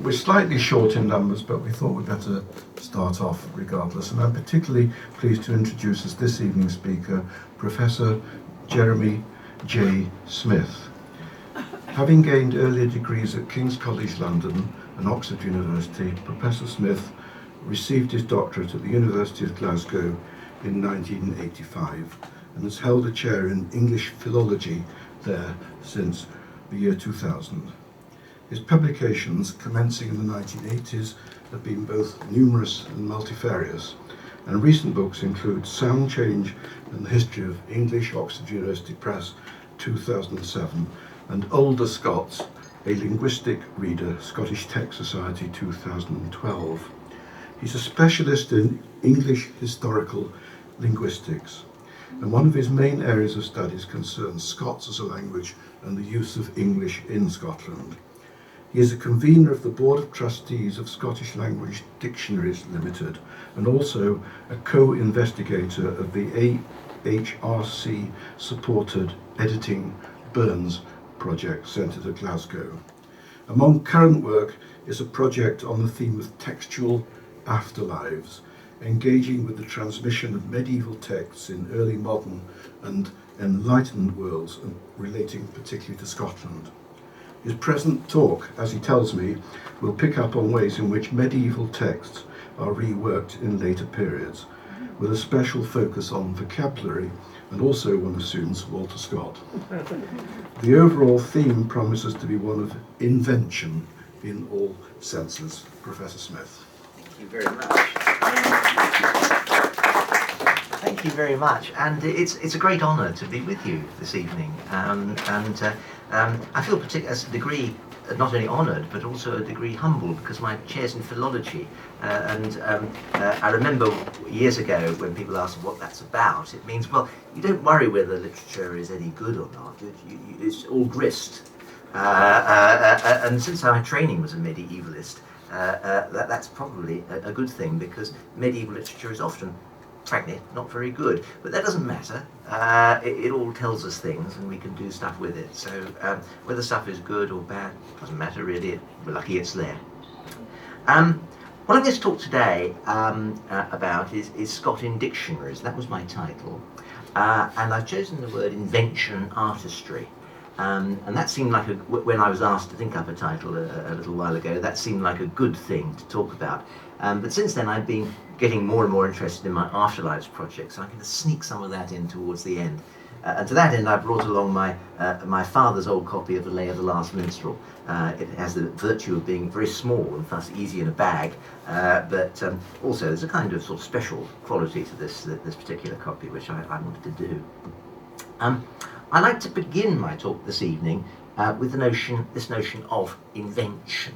We're slightly short in numbers, but we thought we'd better start off regardless. And I'm particularly pleased to introduce as this evening's speaker, Professor Jeremy J. Smith. Having gained earlier degrees at King's College London and Oxford University, Professor Smith received his doctorate at the University of Glasgow in 1985 and has held a chair in English Philology there since the year 2000. His publications, commencing in the 1980s, have been both numerous and multifarious, and recent books include Sound Change and the History of English, Oxford University Press, 2007, and Older Scots, a Linguistic Reader, Scottish Text Society, 2012. He's a specialist in English historical linguistics, and one of his main areas of studies concerns Scots as a language and the use of English in Scotland. He is a convener of the Board of Trustees of Scottish Language Dictionaries Limited and also a co-investigator of the AHRC-supported Editing Burns project centred at Glasgow. Among current work is a project on the theme of Textual Afterlives, engaging with the transmission of medieval texts in early modern and Enlightenment worlds and relating particularly to Scotland. His present talk, as he tells me, will pick up on ways in which medieval texts are reworked in later periods, with a special focus on vocabulary and also, one assumes, Walter Scott. The overall theme promises to be one of invention in all senses. Professor Smith. Thank you very much. Thank you very much, and it's a great honour to be with you this evening. I feel particularly, as a degree, not only honoured, but also a degree humbled, because my chair's in philology. I remember years ago when people asked what that's about, it means, well, you don't worry whether literature is any good or not, it's all grist. And since my training was a medievalist, that's probably a good thing, because medieval literature is often, frankly, not very good, but that doesn't matter. It all tells us things and we can do stuff with it. So whether stuff is good or bad doesn't matter really. We're lucky it's there. What I'm going to talk today about is Scott in Dictionaries. That was my title. And I've chosen the word invention, artistry. And that seemed like, when I was asked to think up a title a little while ago, that seemed like a good thing to talk about. But since then I've been getting more and more interested in my Afterlives project, so I'm going to sneak some of that in towards the end. And to that end I brought along my father's old copy of The Lay of the Last Minstrel. It has the virtue of being very small and thus easy in a bag, but also there's a kind of sort of special quality to this particular copy which I wanted to do. I'd like to begin my talk this evening with this notion of invention.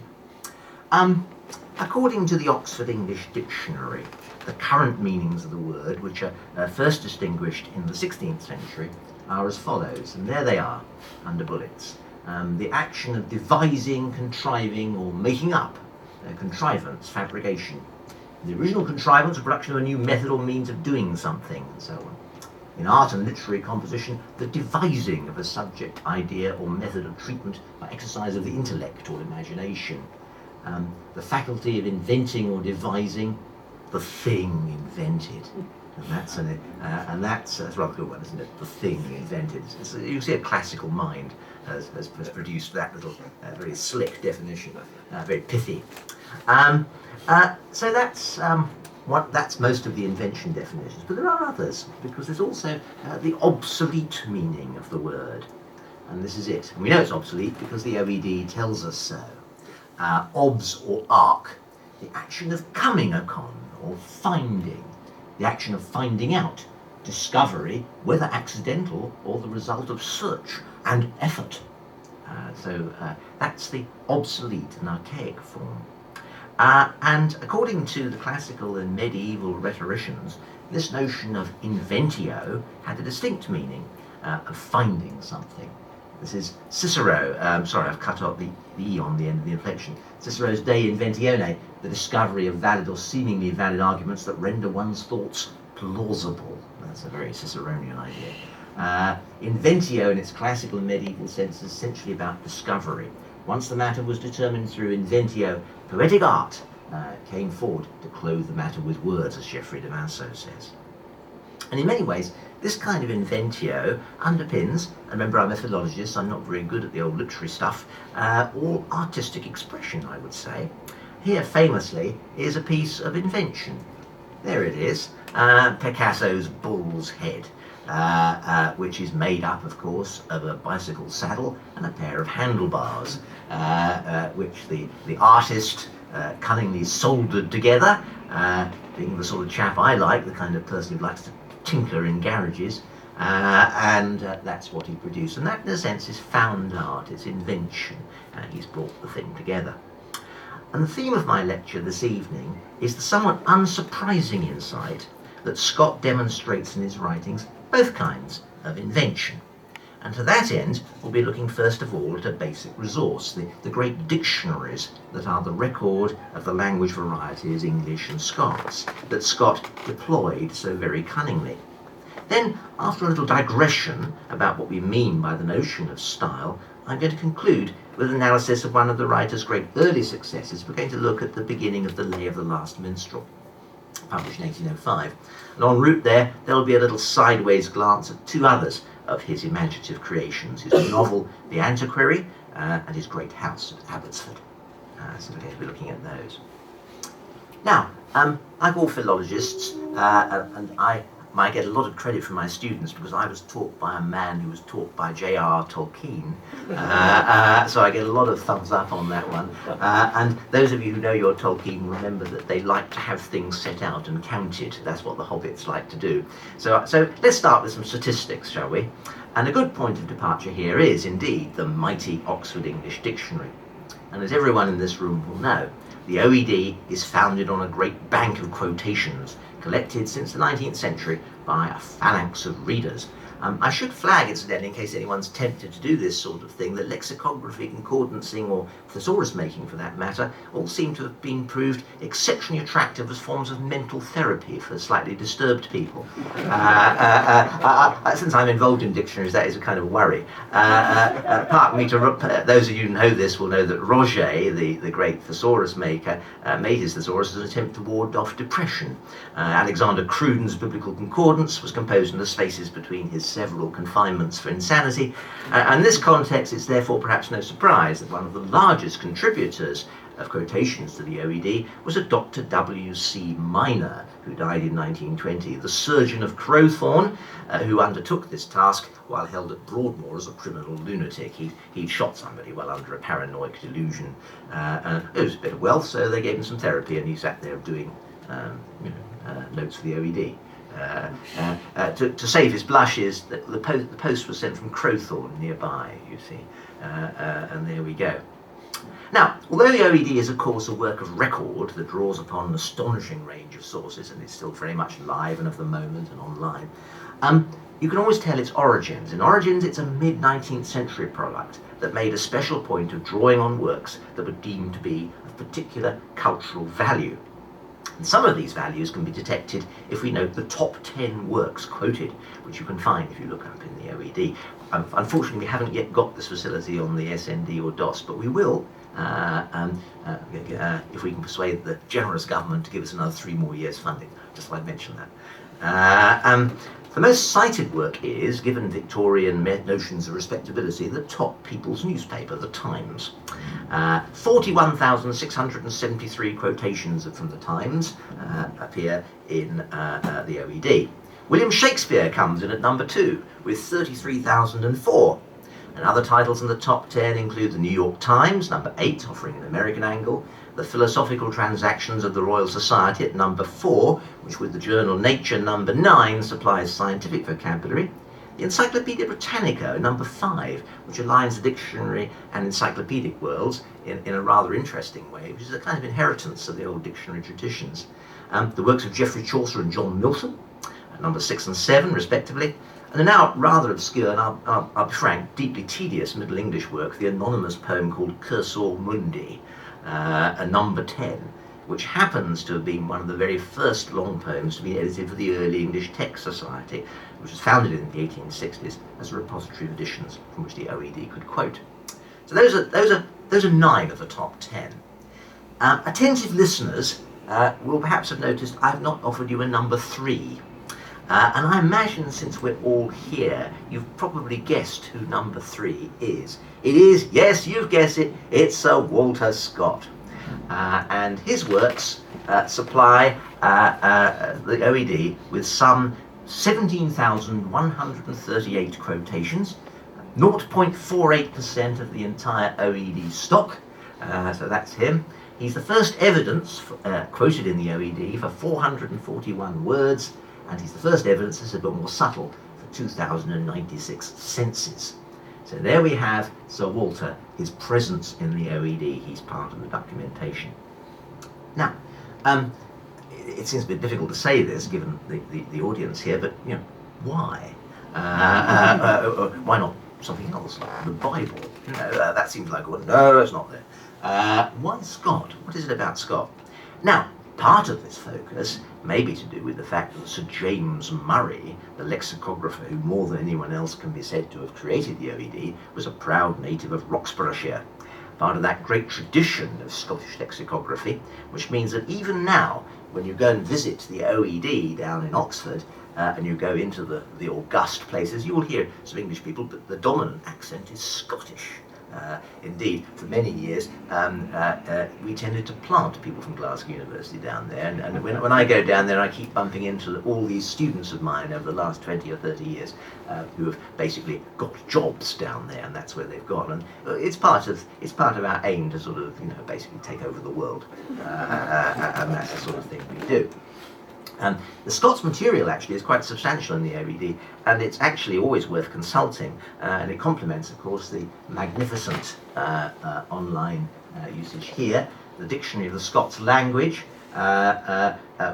According to the Oxford English Dictionary, the current meanings of the word, which are first distinguished in the 16th century, are as follows, and there they are, under bullets. The action of devising, contriving, or making up, contrivance, fabrication. The original contrivance or production of a new method or means of doing something, and so on. In art and literary composition, the devising of a subject, idea, or method of treatment by exercise of the intellect or imagination. The faculty of inventing or devising, the thing invented. And that's a rather good one, isn't it? The thing invented. You see a classical mind has produced that little very slick definition, very pithy. So that's most of the invention definitions, but there are others, because there's also the obsolete meaning of the word. And this is it. And we know it's obsolete because the OED tells us so. Obs or arc, the action of coming upon or finding, the action of finding out, discovery, whether accidental or the result of search and effort. So that's the obsolete and archaic form. And according to the classical and medieval rhetoricians, this notion of inventio had a distinct meaning of finding something. This is Cicero, sorry, I've cut off the E on the end of the inflection. Cicero's De Inventione, the discovery of valid or seemingly valid arguments that render one's thoughts plausible. That's a very Ciceronian idea. Inventio in its classical and medieval sense is essentially about discovery. once the matter was determined through inventio, poetic art came forward to clothe the matter with words, as Geoffrey de Mansot says. And in many ways, this kind of inventio underpins, and remember I'm a philologist, so I'm not very good at the old literary stuff, all artistic expression, I would say. Here, famously, is a piece of invention. There it is, Picasso's Bull's Head, which is made up, of course, of a bicycle saddle and a pair of handlebars, which the artist cunningly soldered together, being the sort of chap I like, the kind of person who likes to tinker in garages, and that's what he produced. And that, in a sense, is found art, it's invention. He's brought the thing together. And the theme of my lecture this evening is the somewhat unsurprising insight that Scott demonstrates in his writings both kinds of invention. And to that end, we'll be looking first of all at a basic resource, the great dictionaries that are the record of the language varieties English and Scots, that Scott deployed so very cunningly. Then, after a little digression about what we mean by the notion of style, I'm going to conclude with an analysis of one of the writer's great early successes. We're going to look at the beginning of the Lay of the Last Minstrel, published in 1805. And en route there'll be a little sideways glance at two others of his imaginative creations, his novel The Antiquary and his great house at Abbotsford. So we're going to be looking at those. Now, like all philologists, and I get a lot of credit from my students because I was taught by a man who was taught by J.R.R. Tolkien, so I get a lot of thumbs up on that one. And those of you who know your Tolkien remember that they like to have things set out and counted. That's what the hobbits like to do. So let's start with some statistics, shall we? And a good point of departure here is indeed the mighty Oxford English Dictionary. And as everyone in this room will know, the OED is founded on a great bank of quotations collected since the 19th century by a phalanx of readers. I should flag, incidentally, in case anyone's tempted to do this sort of thing, that lexicography, concordancing, or thesaurus making for that matter, all seem to have been proved exceptionally attractive as forms of mental therapy for slightly disturbed people. Since I'm involved in dictionaries, that is a kind of worry. Those of you who know this will know that Roget, the great thesaurus maker, made his thesaurus as an attempt to ward off depression. Alexander Cruden's Biblical Concordance was composed in the spaces between his several confinements for insanity, and in this context it's therefore perhaps no surprise that one of the largest contributors of quotations to the OED was a Dr. W.C. Minor, who died in 1920, the surgeon of Crowthorne, who undertook this task while held at Broadmoor as a criminal lunatic. He'd shot somebody while under a paranoid delusion. It was a bit of wealth, so they gave him some therapy, and he sat there doing notes for the OED. To save his blushes, the post was sent from Crowthorne nearby, you see, and there we go. Now, although the OED is of course a work of record that draws upon an astonishing range of sources and is still very much live and of the moment and online, you can always tell its origins. In origins, it's a mid-19th century product that made a special point of drawing on works that were deemed to be of particular cultural value. And some of these values can be detected if we note the top 10 works quoted, which you can find if you look up in the OED. Unfortunately, we haven't yet got this facility on the SND or DOS, but we will if we can persuade the generous government to give us another 3 more years funding. Just like I mentioned that. The most cited work is, given Victorian notions of respectability, the top people's newspaper, The Times. 41,673 quotations from The Times appear in the OED. William Shakespeare comes in at number 2 with 33,004. And other titles in the top 10 include the New York Times, number 8, offering an American angle, the Philosophical Transactions of the Royal Society at number 4, which with the journal Nature, number 9, supplies scientific vocabulary, the Encyclopaedia Britannica, number 5, which aligns the dictionary and encyclopedic worlds in a rather interesting way, which is a kind of inheritance of the old dictionary traditions. The works of Geoffrey Chaucer and John Milton, at number 6 and 7, respectively, and a now rather obscure and, I'll be frank, deeply tedious Middle English work, the anonymous poem called Cursor Mundi, a number 10, which happens to have been one of the very first long poems to be edited for the Early English Text Society, which was founded in the 1860s as a repository of editions from which the OED could quote. So those are those are 9 of the top 10. Attentive listeners will perhaps have noticed I've not offered you a number 3. And I imagine, since we're all here, you've probably guessed who number 3 is. It is, yes, you've guessed it, it's Sir Walter Scott. And his works supply the OED with some 17,138 quotations, 0.48% of the entire OED stock, so that's him. He's the first evidence quoted in the OED for 441 words, and he's the first evidence that's a bit more subtle for 2,096 senses. So there we have Sir Walter, his presence in the OED. He's part of the documentation. Now, it seems a bit difficult to say this given the audience here, but why? Why not something else like the Bible? That seems like one. No, it's not there. Why Scott? What is it about Scott? Now, part of this focus may be to do with the fact that Sir James Murray, the lexicographer who more than anyone else can be said to have created the OED, was a proud native of Roxburghshire, part of that great tradition of Scottish lexicography, which means that even now, when you go and visit the OED down in Oxford, and you go into the august places, you will hear some English people, but the dominant accent is Scottish. Indeed, for many years, we tended to plant people from Glasgow University down there, and when I go down there, I keep bumping into all these students of mine over the last 20 or 30 years who have basically got jobs down there, and that's where they've gone. And it's part of our aim to sort of basically take over the world, and that's the sort of thing we do. The Scots material actually is quite substantial in the OED, and it's actually always worth consulting, and it complements, of course, the magnificent online usage here, the Dictionary of the Scots Language,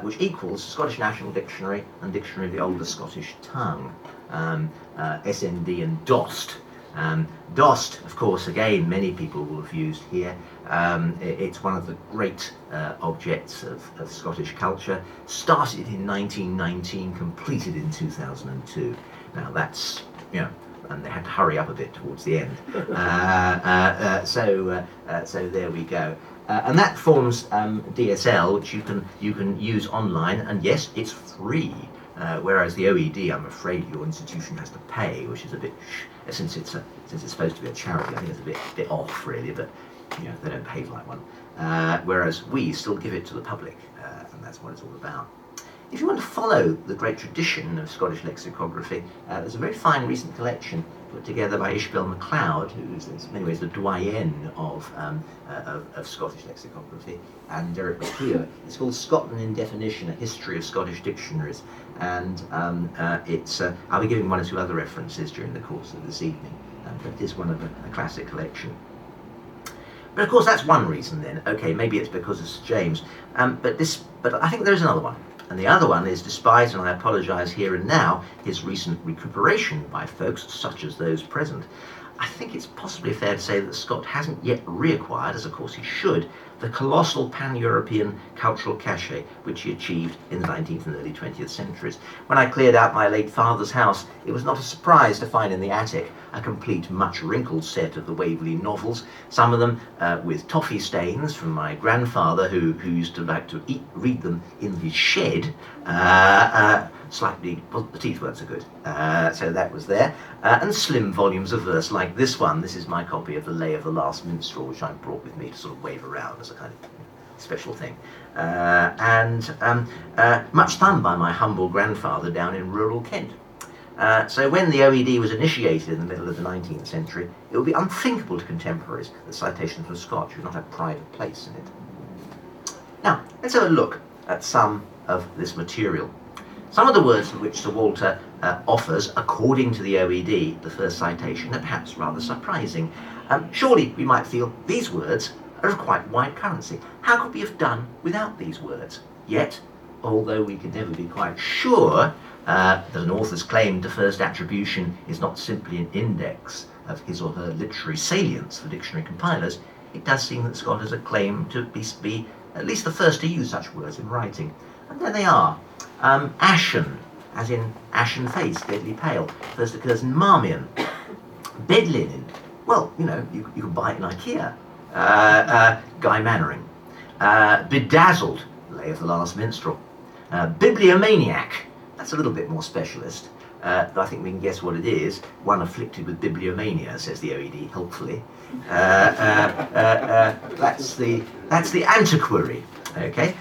which equals the Scottish National Dictionary and Dictionary of the Older Scottish Tongue, SND and DOST. DOST, of course, again, many people will have used here. It's one of the great objects of Scottish culture. Started in 1919, completed in 2002. Now that's, and they had to hurry up a bit towards the end. So there we go. And that forms DSL, which you can use online, and yes, it's free. Whereas the OED, I'm afraid your institution has to pay, which is a bit, since it's supposed to be a charity, I think it's a bit off really, but they don't behave like one. Whereas we still give it to the public, and that's what it's all about. If you want to follow the great tradition of Scottish lexicography, there's a very fine recent collection put together by Ishbel MacLeod, who is in many ways the doyen of Scottish lexicography, and Derek McClure. It's called Scotland in Definition, A History of Scottish Dictionaries, and I'll be giving one or two other references during the course of this evening, but it is one of a classic collection. But of course that's one reason then. Okay, maybe it's because of Sir James, but I think there's another one. And the other one is, despite, and I apologise here and now, his recent recuperation by folks such as those present, I think it's possibly fair to say that Scott hasn't yet reacquired, as of course he should, the colossal pan-European cultural cachet which he achieved in the 19th and early 20th centuries. When I cleared out my late father's house, it was not a surprise to find in the attic a complete, much wrinkled set of the Waverley novels, some of them with toffee stains from my grandfather, who used to like to read them in his shed, well, the teeth weren't so good, so that was there, and slim volumes of verse like this one. This is my copy of The Lay of the Last Minstrel, which I brought with me to sort of wave around as a kind of special thing, and much thumbed by my humble grandfather down in rural Kent. So when the OED was initiated in the middle of the 19th century, it would be unthinkable to contemporaries that citations from Scott should not have pride of place in it. Now, let's have a look at some of this material. Some of the words which Sir Walter offers, according to the OED, the first citation, are perhaps rather surprising. Surely we might feel these words are of quite wide currency. How could we have done without these words? Yet, although we can never be quite sure that an author's claim to first attribution is not simply an index of his or her literary salience for dictionary compilers, it does seem that Scott has a claim to be at least the first to use such words in writing. And there they are. Ashen, as in ashen face, deadly pale, first occurs in Marmion. Bed linen, well, you can buy it in IKEA. Guy Mannering. Bedazzled, Lay of the Last Minstrel. Bibliomaniac, that's a little bit more specialist. But I think we can guess what it is. One afflicted with bibliomania, says the OED, helpfully. That's the antiquary. Okay.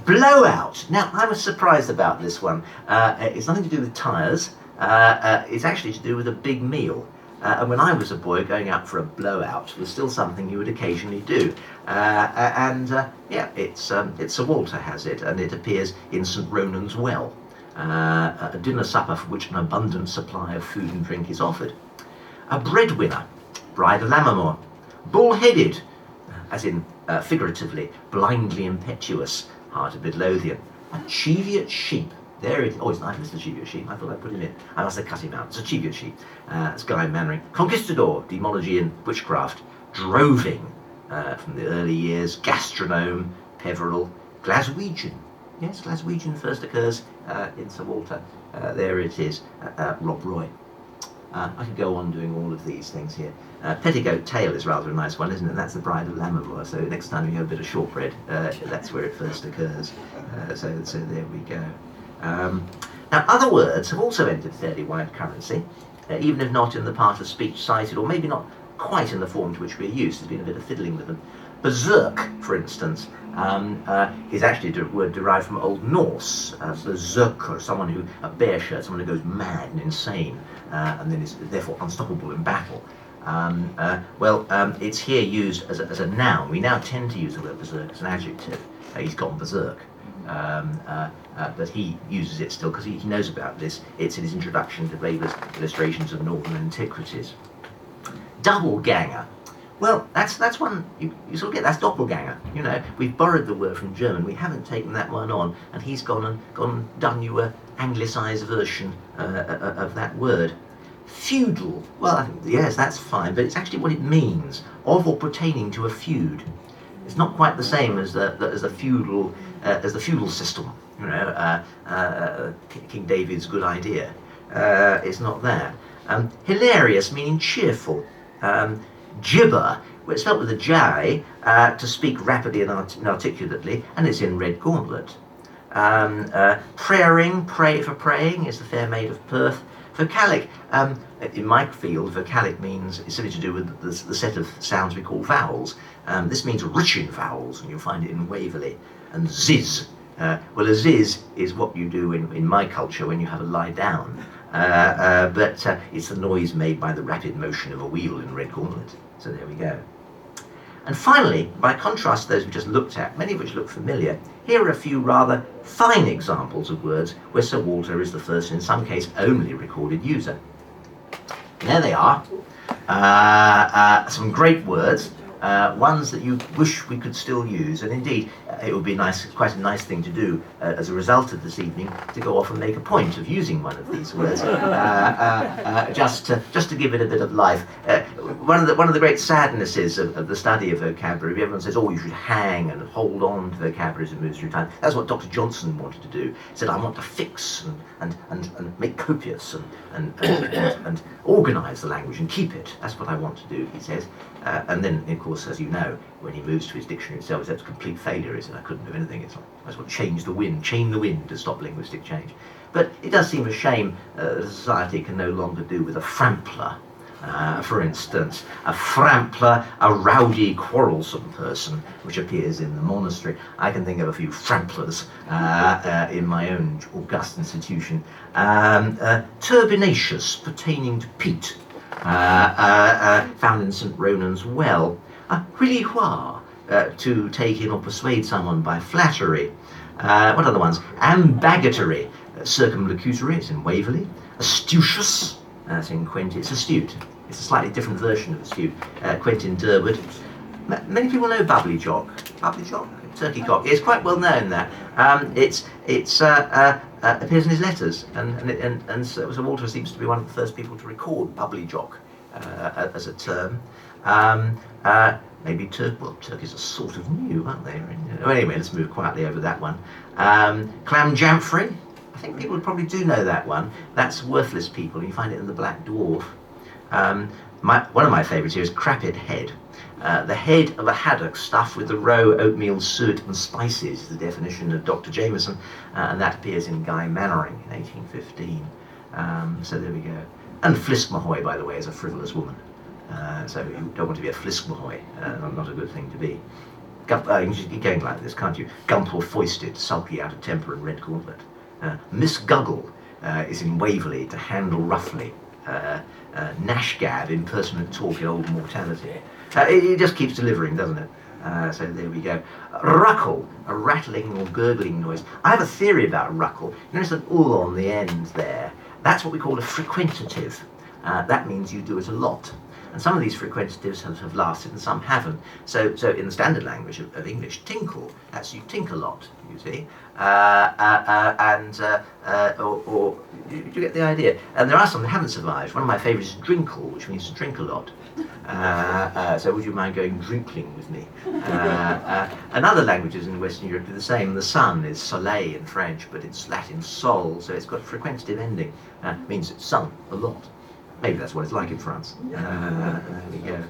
Blowout. Now, I was surprised about this one. It's nothing to do with tyres. It's actually to do with a big meal. And when I was a boy, going out for a blowout was still something you would occasionally do. Yeah, it's Sir Walter has it, and it appears in St. Ronan's Well. A dinner supper for which an abundant supply of food and drink is offered. A breadwinner, Bride of Lammermoor. Bull-headed, as in figuratively, blindly impetuous, Heart of Midlothian. A Cheviot sheep. There it is. Oh, it's not Mr. Cheviot sheep. I thought I'd put him in. I must have cut him out. It's a Cheviot sheep. It's Guy Mannering. Conquistador, Etymology and Witchcraft. Droving, from the early years. Gastronome, Peveril. Glaswegian. Yes, Glaswegian first occurs in Sir Walter. There it is, Rob Roy. I could go on doing all of these things here. Petticoat Tail is rather a nice one, isn't it? That's the Bride of Lammermoor. So next time you have a bit of shortbread, that's where it first occurs. So there we go. Now, other words have also entered fairly wide currency, even if not in the part of speech cited, or maybe not quite in the form to which we're used. There's been a bit of fiddling with them. Berserk, for instance, is actually a word derived from Old Norse. Berserker, someone who, a bear shirt, someone who goes mad and insane, and then is therefore unstoppable in battle. It's here used as a noun. We now tend to use the word berserk as an adjective. He's gone berserk. But he uses it still because he knows about this. It's in his introduction to Weber's Illustrations of Northern Antiquities. Double ganger. Well, that's one you sort of get. That's doppelganger. You know, we've borrowed the word from German. We haven't taken that one on, and he's gone and done you a anglicised version of that word. Feudal. Well, I think yes, that's fine, but it's actually what it means: of or pertaining to a feud. It's not quite the same as the feudal system. You know, King David's good idea. It's not that. Hilarious, meaning cheerful. Gibber, well, it's spelled with a J, to speak rapidly and articulately, and it's in Red Gauntlet. Praying, pray for praying, is the fair maid of Perth. Vocalic, in my field, vocalic means it's something to do with the set of sounds we call vowels. This means rich in vowels, and you'll find it in Waverley. And ziz, well, a ziz is what you do in my culture when you have a lie down. But it's the noise made by the rapid motion of a wheel in Red Gauntlet. So there we go. And finally, by contrast to those we just looked at, many of which look familiar, here are a few rather fine examples of words where Sir Walter is the first, and in some case only, recorded user. There they are. Some great words. Ones that you wish we could still use, and indeed it would be quite a nice thing to do as a result of this evening, to go off and make a point of using one of these words, just to give it a bit of life. One of the great sadnesses of the study of vocabulary, everyone says, oh, you should hang and hold on to vocabulary as it moves through time. That's what Dr. Johnson wanted to do. He said, I want to fix and make copious and organise the language and keep it. That's what I want to do, he says. And then, of course, as you know, when he moves to his dictionary itself, that's a complete failure. He said, I couldn't do anything. It's like, I just want to chain the wind to stop linguistic change. But it does seem a shame that a society can no longer do with a frampler. For instance, a frampler, a rowdy, quarrelsome person, which appears in the monastery. I can think of a few framplers in my own august institution. Turbinaceous, pertaining to peat. Found in St. Ronan's Well. Huilihua, to take in or persuade someone by flattery. What other ones? Ambagatory, circumlocutory, it's in Waverley. Astucious, that's in Quentin, it's astute. It's a slightly different version of astute. Quentin Durward. Many people know bubbly jock. Bubbly jock? Turkey cock. It's quite well known that. It appears in his letters, and Sir Walter seems to be one of the first people to record bubbly jock as a term. Maybe turkeys are sort of new, aren't they? Anyway, let's move quietly over that one. Clam jamfrey. I think people probably do know that one. That's worthless people. You find it in the Black Dwarf. One of my favourites here is crapit head. The head of a haddock stuffed with the roe, oatmeal, suet and spices is the definition of Dr. Jameson, and that appears in Guy Mannering in 1815. So there we go. And Fliskmahoy, by the way, is a frivolous woman. So you don't want to be a Fliskmahoy, not a good thing to be. You can just keep going like this, can't you? Gumple foisted, sulky, out of temper and red gauntlet. Misguggle is in Waverley, to handle roughly. Nashgab, impertinent talk in old mortality. It just keeps delivering, doesn't it? So there we go. Ruckle, a rattling or gurgling noise. I have a theory about ruckle. Notice an "ul" on the end there. That's what we call a frequentative. That means you do it a lot. And some of these frequentatives have lasted and some haven't. So in the standard language of English, tinkle, that's you tink a lot, you see. Or you get the idea. And there are some that haven't survived. One of my favourites is drinkle, which means to drink a lot. So would you mind going drinkling with me? And other languages in Western Europe do the same. The sun is soleil in French, but it's Latin sol, so it's got a frequentative ending. It means it's sung a lot. Maybe that's what it's like in France. There we go.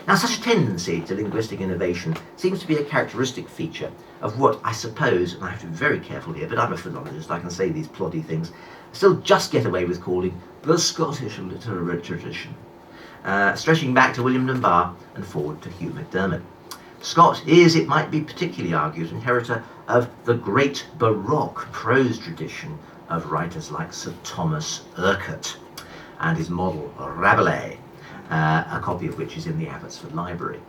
Now, such a tendency to linguistic innovation seems to be a characteristic feature of what I suppose, and I have to be very careful here, but I'm a philologist, I can say these ploddy things, still just get away with calling the Scottish literary tradition, stretching back to William Dunbar and forward to Hugh MacDermid. Scott is, it might be particularly argued, inheritor of the great Baroque prose tradition of writers like Sir Thomas Urquhart and his model Rabelais, a copy of which is in the Abbotsford Library.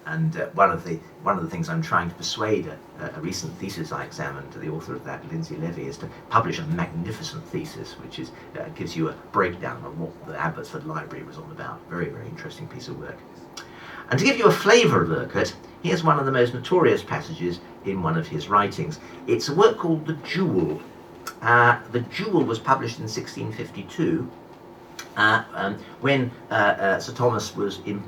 One of the things I'm trying to persuade a recent thesis I examined to the author of that, Lindsay Levy, is to publish a magnificent thesis which is gives you a breakdown of what the Abbotsford Library was all about. Very, very interesting piece of work. And to give you a flavour of Urquhart, here's one of the most notorious passages in one of his writings. It's a work called The Jewel. The Jewel was published in 1652. When Sir Thomas was in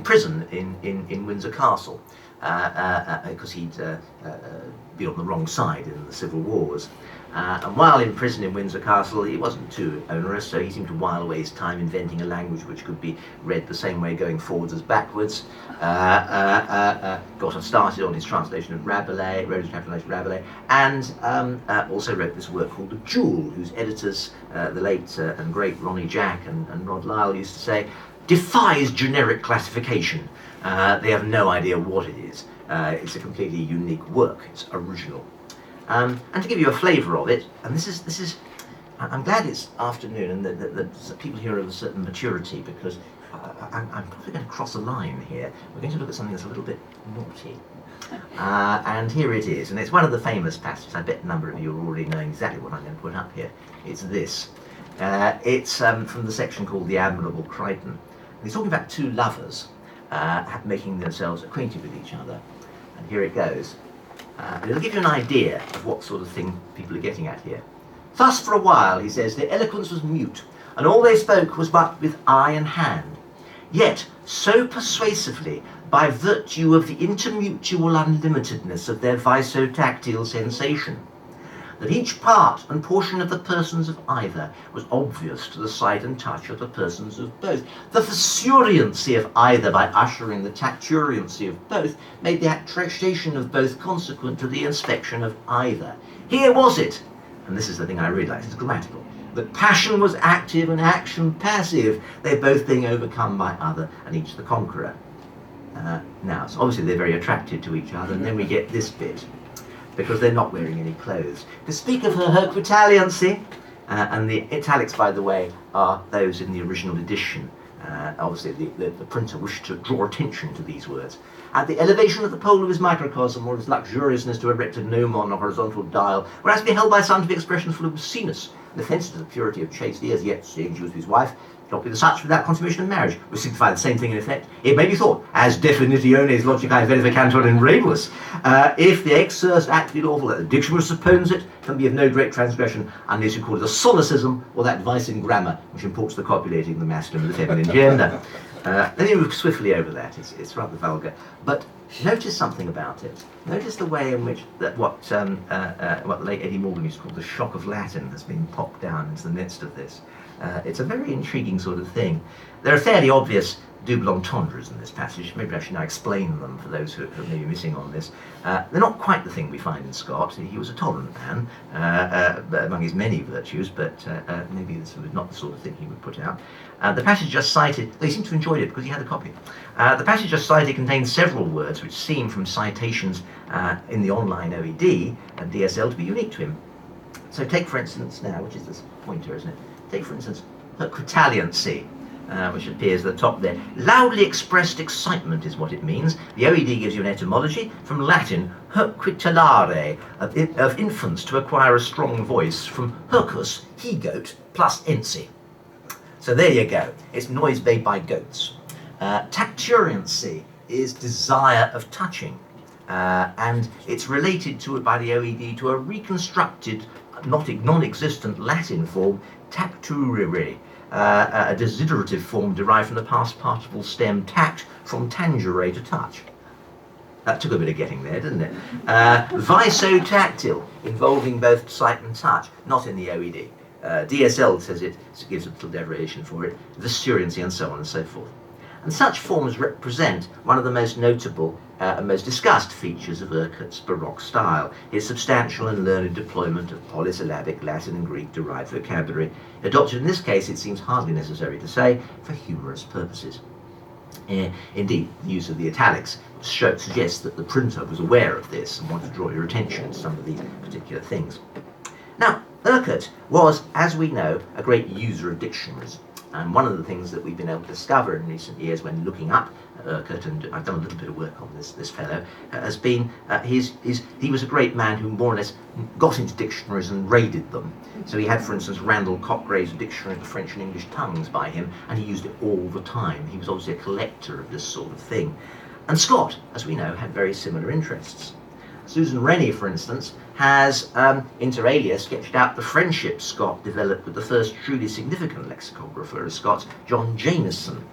prison in Windsor Castle, because he'd been on the wrong side in the civil wars. And while in prison in Windsor Castle, he wasn't too onerous, so he seemed to while away his time inventing a language which could be read the same way going forwards as backwards. Got us started on his translation of Rabelais, wrote his translation of Rabelais, and also wrote this work called The Jewel, whose editors, the late and great Ronnie Jack and Rod Lyle, used to say, defies generic classification. They have no idea what it is. It's a completely unique work. It's original. And to give you a flavour of it, and this is, I'm glad it's afternoon and that people here are of a certain maturity, because I'm probably going to cross a line here. We're going to look at something that's a little bit naughty. And here it is, and it's one of the famous passages. I bet a number of you are already knowing exactly what I'm going to put up here. It's this. It's from the section called The Admirable Crichton. And he's talking about two lovers making themselves acquainted with each other. And here it goes. It'll give you an idea of what sort of thing people are getting at here. Thus for a while, he says, their eloquence was mute, and all they spoke was but with eye and hand. Yet, so persuasively, by virtue of the intermutual unlimitedness of their visotactile sensation, that each part and portion of the persons of either was obvious to the sight and touch of the persons of both. The fusuriency of either, by ushering the tacturiency of both, made the attestation of both consequent to the inspection of either. Here was it, and this is the thing I realise, it's grammatical, that passion was active and action passive, they both being overcome by other, and each the conqueror. Now, so obviously they're very attracted to each other, and then we get this bit, because they're not wearing any clothes. To speak of her quitaliancy, and the italics, by the way, are those in the original edition. Obviously, the printer wished to draw attention to these words. At the elevation of the pole of his microcosm, or his luxuriousness to erect a gnomon or horizontal dial, whereas beheld by scientific expressions full of obsceneness, and offensive to the purity of chaste ears, yet, seeing she was his wife, not be the such without consummation of marriage, which signify the same thing in effect. It may be thought, as definitiones logicae verificantur in rebus, if the exercise act be lawful, that the dictionary supposes it, can be of no great transgression, unless you call it a solecism, or that vice in grammar, which imports the copulating the masculine and the feminine gender. Let me move swiftly over that, it's rather vulgar. But notice something about it. Notice the way in which what the late Eddie Morgan used to call the shock of Latin has been popped down into the midst of this. It's a very intriguing sort of thing. There are fairly obvious double entendres in this passage. Maybe I should now explain them for those who may be missing on this. They're not quite the thing we find in Scott. He was a tolerant man among his many virtues, but maybe this was not the sort of thing he would put out. The passage just cited, they seem to have enjoyed it because he had a copy. The passage just cited contains several words which seem from citations in the online OED and DSL to be unique to him. So take for instance now, which is this pointer, isn't it? Take for instance, herquitaliancy. Which appears at the top there. Loudly expressed excitement is what it means. The OED gives you an etymology from Latin, herquitalare, of infants to acquire a strong voice, from hercus, he-goat, plus ensi. So there you go. It's noise made by goats. Tacturiancy is desire of touching. And it's related to it by the OED to a reconstructed, non-existent Latin form, tacturere, a desiderative form derived from the past participle stem tact, from tangere to touch. That took a bit of getting there, didn't it? Visotactile, involving both sight and touch, not in the OED. DSL says it, so it gives a little derivation for it, visturiancy and so on and so forth. And such forms represent one of the most notable and most discussed features of Urquhart's Baroque style, his substantial and learned deployment of polysyllabic Latin and Greek derived vocabulary, adopted in this case, it seems hardly necessary to say, for humorous purposes. Indeed, the use of the italics suggests that the printer was aware of this and wanted to draw your attention to some of these particular things. Now, Urquhart was, as we know, a great user of dictionaries. And one of the things that we've been able to discover in recent years when looking up Urquhart, and I've done a little bit of work on this fellow, has been he was a great man who more or less got into dictionaries and raided them. So he had, for instance, Randall Cockgray's Dictionary of the French and English Tongues by him, and he used it all the time. He was obviously a collector of this sort of thing. And Scott, as we know, had very similar interests. Susan Rennie, for instance, has, inter alia, sketched out the friendship Scott developed with the first truly significant lexicographer of Scots, John Jameson.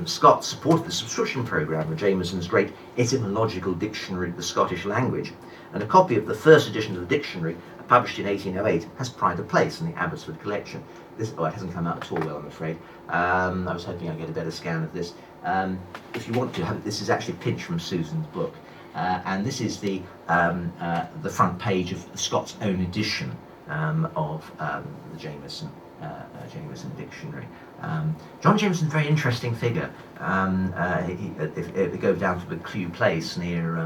Scott supported the subscription programme of Jameson's great etymological dictionary of the Scottish language, and a copy of the first edition of the dictionary, published in 1808, has pride of place in the Abbotsford collection. It hasn't come out at all well, I'm afraid. I was hoping I'd get a better scan of this. If you want to have it, this is actually pinched from Susan's book. And this is the front page of Scott's own edition of the Jameson Dictionary. John Jameson's a very interesting figure. If we go down to the Clew Place near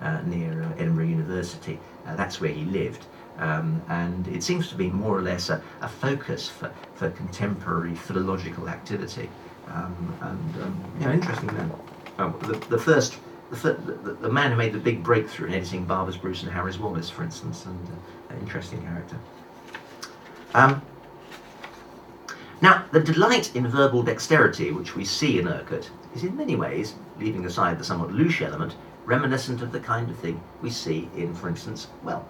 Edinburgh University, that's where he lived. And it seems to be more or less a focus for contemporary philological activity. Interesting man. The man who made the big breakthrough in editing Barbers Bruce and Harris Wallace, for instance, and an interesting character. Now, the delight in verbal dexterity which we see in Urquhart is in many ways, leaving aside the somewhat louche element, reminiscent of the kind of thing we see in, for instance, well,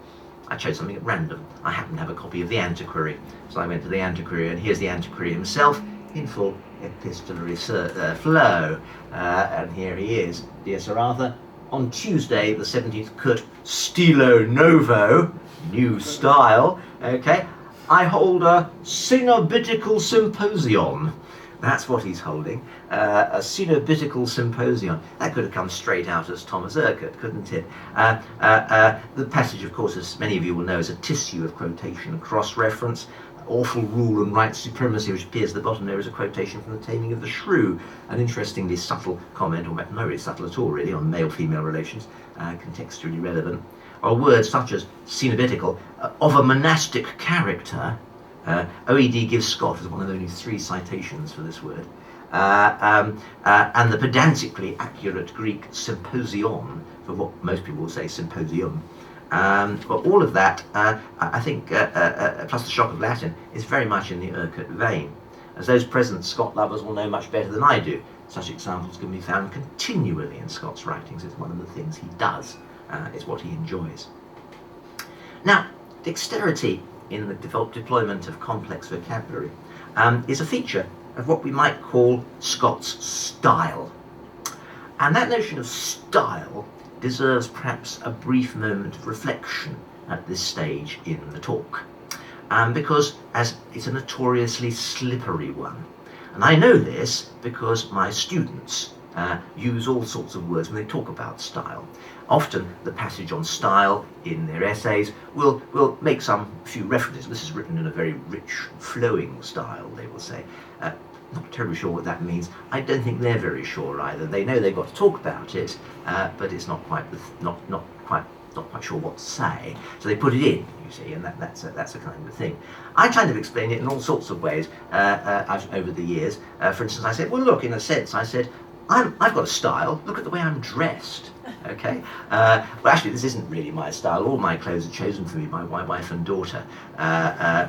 I chose something at random. I happen to have a copy of The Antiquary, so I went to The Antiquary, and here's The Antiquary himself in full epistolary flow. And here he is, dear Sir Arthur, on Tuesday the 17th Curt, Stilo Novo, new style, okay, I hold a synobitical symposium. That's what he's holding, a synobitical symposium. That could have come straight out as Thomas Urquhart, couldn't it? The passage, of course, as many of you will know, is a tissue of quotation and cross-reference. Awful rule and right supremacy, which appears at the bottom there, is a quotation from The Taming of the Shrew, an interestingly subtle comment, or not very subtle at all really, on male-female relations, contextually relevant. Or words such as synobitical, of a monastic character. OED gives Scott as one of only 3 citations for this word. And the pedantically accurate Greek symposion, for what most people will say symposium. But all of that, I think, plus the shock of Latin, is very much in the Urquhart vein. As those present Scott lovers will know much better than I do, such examples can be found continually in Scott's writings. It's one of the things he does, it's what he enjoys. Now, dexterity in the deployment of complex vocabulary is a feature of what we might call Scott's style. And that notion of style deserves perhaps a brief moment of reflection at this stage in the talk. because as it's a notoriously slippery one. And I know this because my students use all sorts of words when they talk about style. Often the passage on style in their essays will make some few references. This is written in a very rich, flowing style, they will say. Not terribly sure what that means. I don't think they're very sure either. They know they've got to talk about it, but it's not quite sure what to say. So they put it in, you see, and that's a kind of thing. I kind of explain it in all sorts of ways over the years. For instance, I said, well, look, in a sense, I said, I've got a style. Look at the way I'm dressed. Okay. Well, actually, this isn't really my style. All my clothes are chosen for me by my wife and daughter,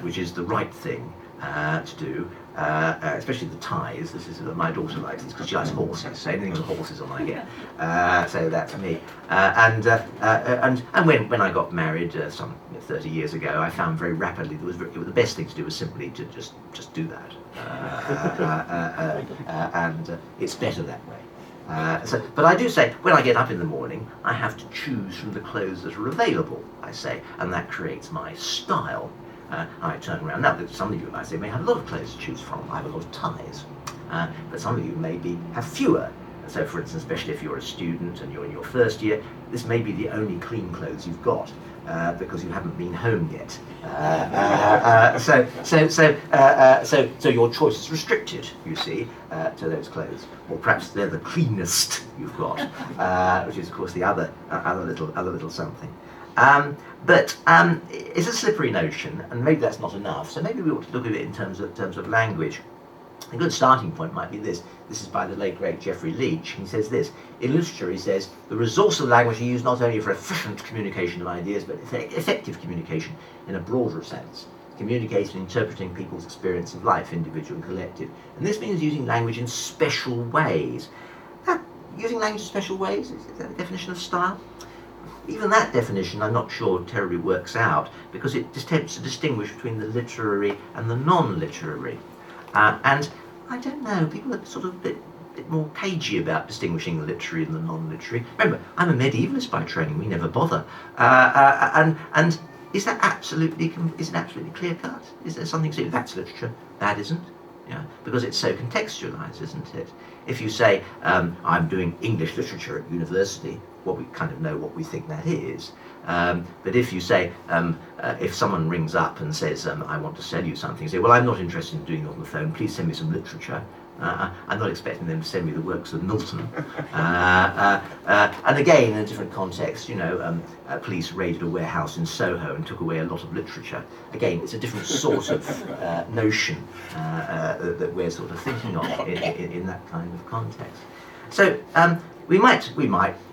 which is the right thing to do. Especially the ties. This is my daughter likes this because she likes horses. So anything with horses on, I get. So that's me. And when I got married some 30 years ago, I found very rapidly the best thing to do was simply to just do that, and it's better that way. But I do say, when I get up in the morning, I have to choose from the clothes that are available, I say, and that creates my style. I turn around. Now, some of you, I say, may have a lot of clothes to choose from. I have a lot of ties. But some of you maybe have fewer. So, for instance, especially if you're a student and you're in your first year, this may be the only clean clothes you've got because you haven't been home yet. So your choice is restricted, you see, to those clothes. Or perhaps they're the cleanest you've got, which is, of course, the other little something. But it's a slippery notion, and maybe that's not enough. So maybe we ought to look at it in terms of language. A good starting point might be this. This is by the late great Geoffrey Leach. He says this: in literature, he says, the resource of language is used not only for efficient communication of ideas, but effective communication in a broader sense. Communicating and interpreting people's experience of life, individual and collective. And this means using language in special ways. Using language in special ways, is that a definition of style? Even that definition, I'm not sure terribly works out, because it attempts to distinguish between the literary and the non-literary. And I don't know, people are sort of a bit more cagey about distinguishing the literary and the non-literary. Remember, I'm a medievalist by training, we never bother. And is that absolutely clear cut? Is there something saying that's literature, that isn't? Yeah, because it's so contextualized, isn't it? If you say, I'm doing English literature at university, well, we kind of know what we think that is. But if you say, if someone rings up and says, I want to sell you something, you say, well, I'm not interested in doing it on the phone, please send me some literature. I'm not expecting them to send me the works of Milton. And again, in a different context, police raided a warehouse in Soho and took away a lot of literature. Again, it's a different sort of notion that we're sort of thinking of in that kind of context. So we might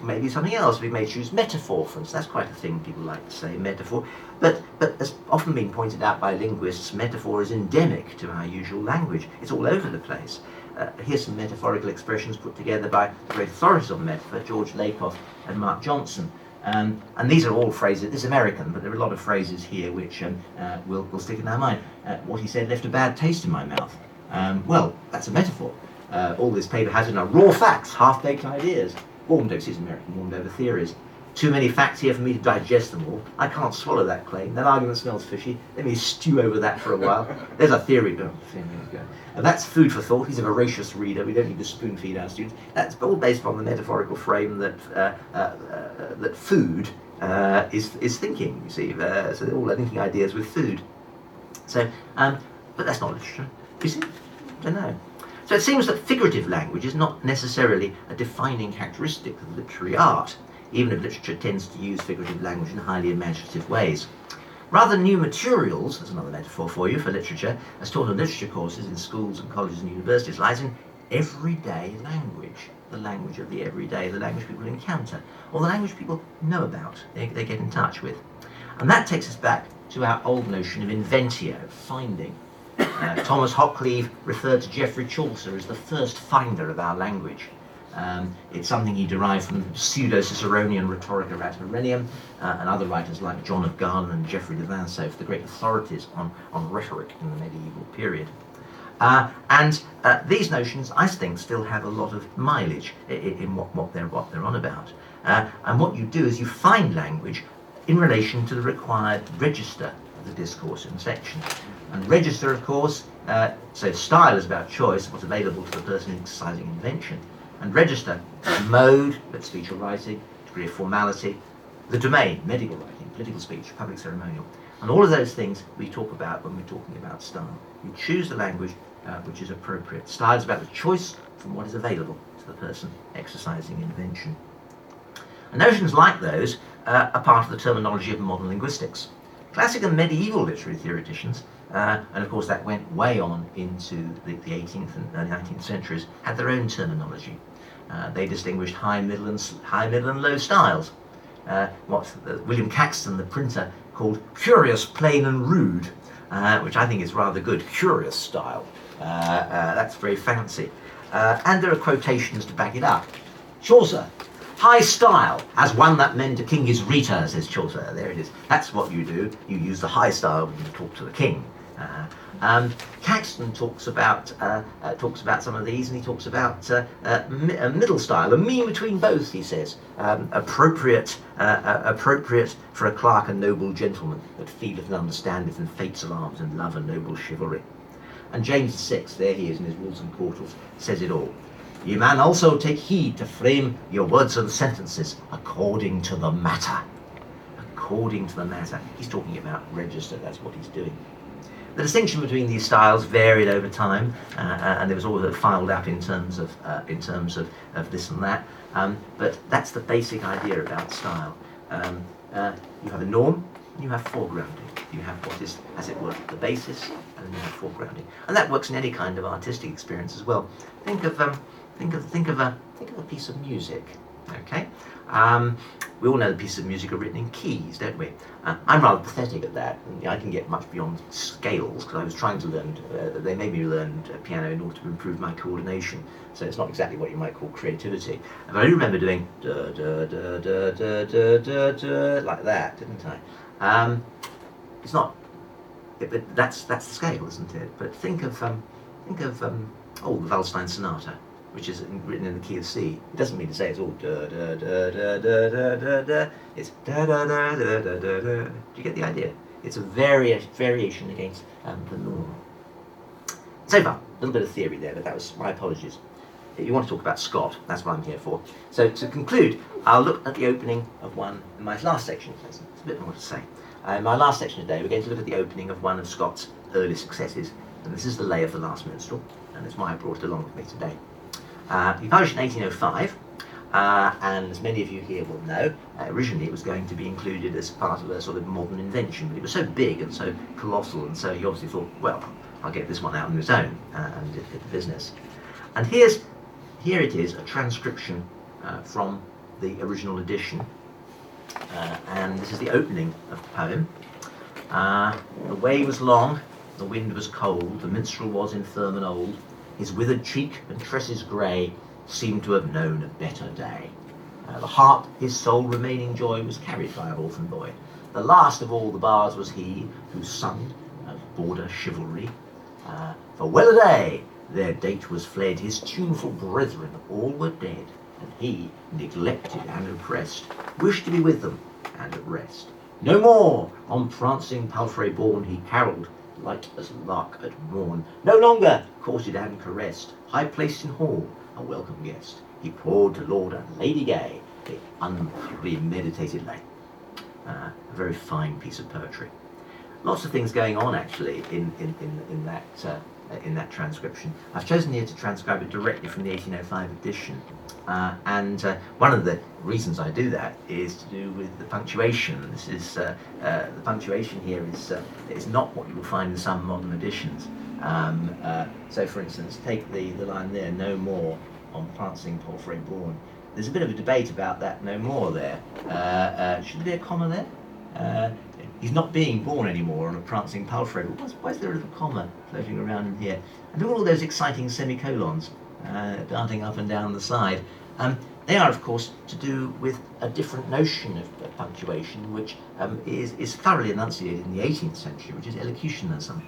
maybe something else. We may choose metaphor, for instance. That's quite a thing people like to say, metaphor. But as often been pointed out by linguists, metaphor is endemic to our usual language. It's all over the place. Here's some metaphorical expressions put together by the great authorities on metaphor, George Lakoff and Mark Johnson. And these are all phrases, this is American, but there are a lot of phrases here which will stick in our mind. What he said left a bad taste in my mouth. Well, that's a metaphor. All this paper has in are raw facts, half-baked ideas. Warmed over, is American, warmed over theories. Too many facts here for me to digest them all. I can't swallow that claim. That argument smells fishy. Let me stew over that for a while. There's a theory. And that's food for thought. He's a voracious reader. We don't need to spoon feed our students. That's all based on the metaphorical frame that food is thinking, you see. So they're all linking ideas with food. So, but that's not literature. You see? I don't know. So it seems that figurative language is not necessarily a defining characteristic of literary art, even if literature tends to use figurative language in highly imaginative ways. Rather, new materials, that's another metaphor for you, for literature, as taught in literature courses in schools and colleges and universities, lies in everyday language, the language of the everyday, the language people encounter, or the language people know about, they get in touch with. And that takes us back to our old notion of inventio, finding. Thomas Hoccleve referred to Geoffrey Chaucer as the first finder of our language. It's something he derived from pseudo-Ciceronian Rhetorica Ad Herennium, and other writers like John of Galen and Geoffrey de Vinsauf, the great authorities on rhetoric in the medieval period. And these notions, I think, still have a lot of mileage in what they're on about. And what you do is you find language in relation to the required register of the discourse in section. And register, of course, so style is about choice, what's available to the person exercising invention. And register, mode, that's speech or writing, degree of formality, the domain, medical writing, political speech, public ceremonial. And all of those things we talk about when we're talking about style. You choose the language which is appropriate. Style is about the choice from what is available to the person exercising invention. And notions like those are part of the terminology of modern linguistics. Classic and medieval literary theoreticians, and of course that went way on into the 18th and early 19th centuries, had their own terminology. They distinguished high, middle and low styles. What William Caxton, the printer, called curious, plain and rude, which I think is rather good. Curious style. That's very fancy. And there are quotations to back it up. Chaucer, high style, as one that men to king is rita, says Chaucer. There it is. That's what you do. You use the high style when you talk to the king. Caxton talks about some of these, and he talks about a middle style, a mean between both, he says, appropriate for a clerk and noble gentleman that feeleth and understandeth and fates of arms and love and noble chivalry. And James VI, there he is in his Rules and Quarters, says it all. Ye man also take heed to frame your words and sentences according to the matter. According to the matter. He's talking about register, that's what he's doing. The distinction between these styles varied over time, and there was always filed up in terms of this and that. But that's the basic idea about style. You have a norm, and you have foregrounding. You have what is, as it were, the basis, and then you have foregrounding, and that works in any kind of artistic experience as well. Think of a piece of music. Okay. We all know the pieces of music are written in keys, don't we? I'm rather pathetic at that. I can get much beyond scales because I was trying to learn, they made me learn piano in order to improve my coordination. So it's not exactly what you might call creativity. But I do remember doing da, da, da, da, da, da, da, da, like that, didn't I? It's not, but that's the scale, isn't it? But think of the Waldstein Sonata, which is written in the key of C. It doesn't mean to say it's all da da da da da da da da. It's da da da da da da da. Do you get the idea? It's a variation against the norm. So far, a little bit of theory there, but that was my apologies. You want to talk about Scott, that's what I'm here for. So to conclude, I'll look at the opening of one in my last section. There's a bit more to say. In my last section today, we're going to look at the opening of one of Scott's early successes, and this is The Lay of the Last Minstrel, and it's why I brought it along with me today. He published in 1805, and as many of you here will know, originally it was going to be included as part of a sort of modern invention, but it was so big and so colossal, and so he obviously thought, well, I'll get this one out on its own, and did the business. And here it is, a transcription from the original edition, and this is the opening of the poem. The way was long, the wind was cold, the minstrel was infirm and old, his withered cheek and tresses grey seemed to have known a better day. The harp, his sole remaining joy, was carried by an orphan boy. The last of all the bards was he, whose son of border chivalry. For well a day, their date was fled, his tuneful brethren all were dead, and he, neglected and oppressed, wished to be with them and at rest. No more on prancing palfrey borne he carolled, light as lark at morn. No longer courted and caressed, high placed in hall, a welcome guest. He poured to lord and lady gay the unpremeditated lay. A very fine piece of poetry. Lots of things going on actually in that transcription. I've chosen here to transcribe it directly from the 1805 edition, and one of the reasons I do that is to do with the punctuation. This is the punctuation here is not what you will find in some modern editions. So, for instance, take the line there, "No more on prancing palfrey borne." There's a bit of a debate about that "no more" there. Should there be a comma there? He's not being born anymore on a prancing palfrey. Why is there a little comma floating around in here? And look at all those exciting semicolons darting up and down the side. They are, of course, to do with a different notion of punctuation, which is thoroughly enunciated in the 18th century, which is elocutionism.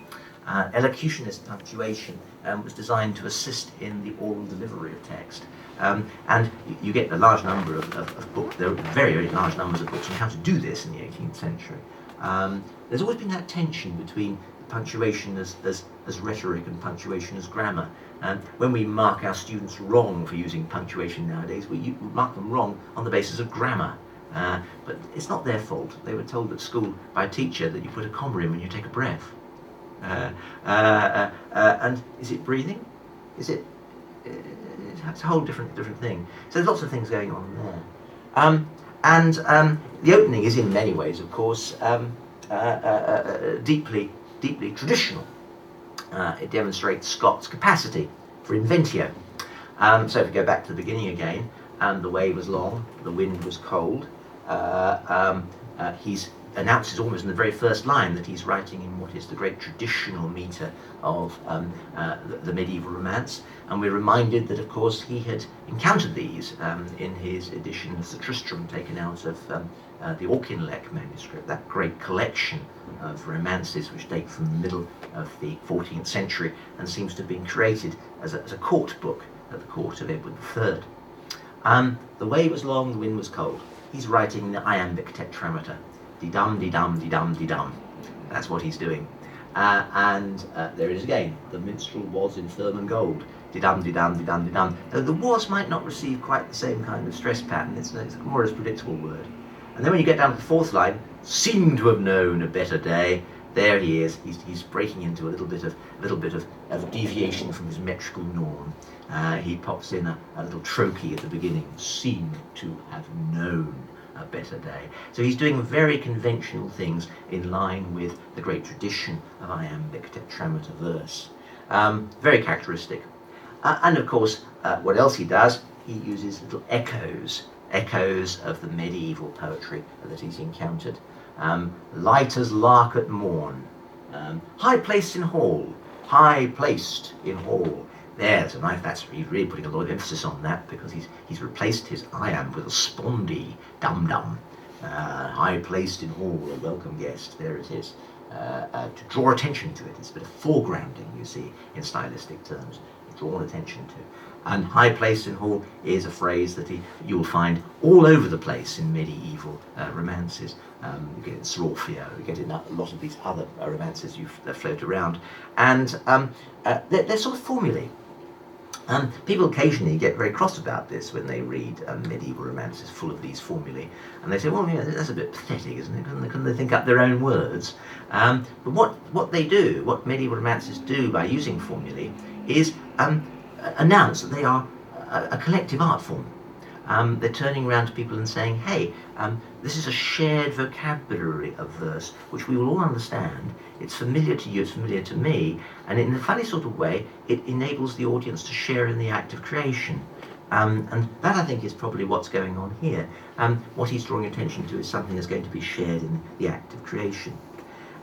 Elocutionist punctuation was designed to assist in the oral delivery of text. And you get a large number of books. There are very, very large numbers of books on how to do this in the 18th century. There's always been that tension between punctuation as rhetoric and punctuation as grammar. When we mark our students wrong for using punctuation nowadays, we mark them wrong on the basis of grammar. But it's not their fault. They were told at school by a teacher that you put a comma in when you take a breath. And is it breathing? Is it? It's a whole different thing. So there's lots of things going on there. And the opening is in many ways, of course, deeply traditional. It demonstrates Scott's capacity for inventio. So if we go back to the beginning again, the way was long, the wind was cold. He announces almost in the very first line that he's writing in what is the great traditional metre of the medieval romance, and we're reminded that, of course, he had encountered these in his edition of the Tristram, taken out of the Auchinleck manuscript, that great collection of romances which date from the middle of the 14th century and seems to have been created as a court book at the court of Edward III. The way was long, the wind was cold. He's writing the iambic tetrameter. Dee-dum, dee-dum, dee-dum, dee-dum. That's what he's doing. And there it is again. The minstrel was infirm and gold. Dee-dum, dee-dum, dee-dum, dee-dum. The was might not receive quite the same kind of stress pattern. It's a more as predictable word. And then when you get down to the fourth line, seem to have known a better day. There he is. He's breaking into a little bit of deviation from his metrical norm. He pops in a little trochee at the beginning. Seem to have known a better day. So he's doing very conventional things in line with the great tradition of iambic tetrameter verse. Very characteristic. And of course, what else he does? He uses little echoes of the medieval poetry that he's encountered. Light as lark at morn, high placed in hall, high placed in hall. There's a knife. He's really putting a lot of emphasis on that, because he's replaced his iamb with a spondy dum-dum. High placed in hall, a welcome guest. There it is. To draw attention to it. It's a bit of foregrounding, you see, in stylistic terms. Drawn attention to. And high placed in hall is a phrase that you'll find all over the place in medieval romances. You get it in Sorofio, you get it in a lot of these other romances that float around. And they're sort of formulae. People occasionally get very cross about this when they read medieval romances full of these formulae, and they say, well, yeah, that's a bit pathetic, isn't it? Couldn't they think up their own words? But what they do, what medieval romances do by using formulae, is announce that they are a collective art form. They're turning around to people and saying, hey, this is a shared vocabulary of verse which we will all understand. It's familiar to you, it's familiar to me, and in a funny sort of way, it enables the audience to share in the act of creation. And that, I think, is probably what's going on here. What he's drawing attention to is something that's going to be shared in the act of creation.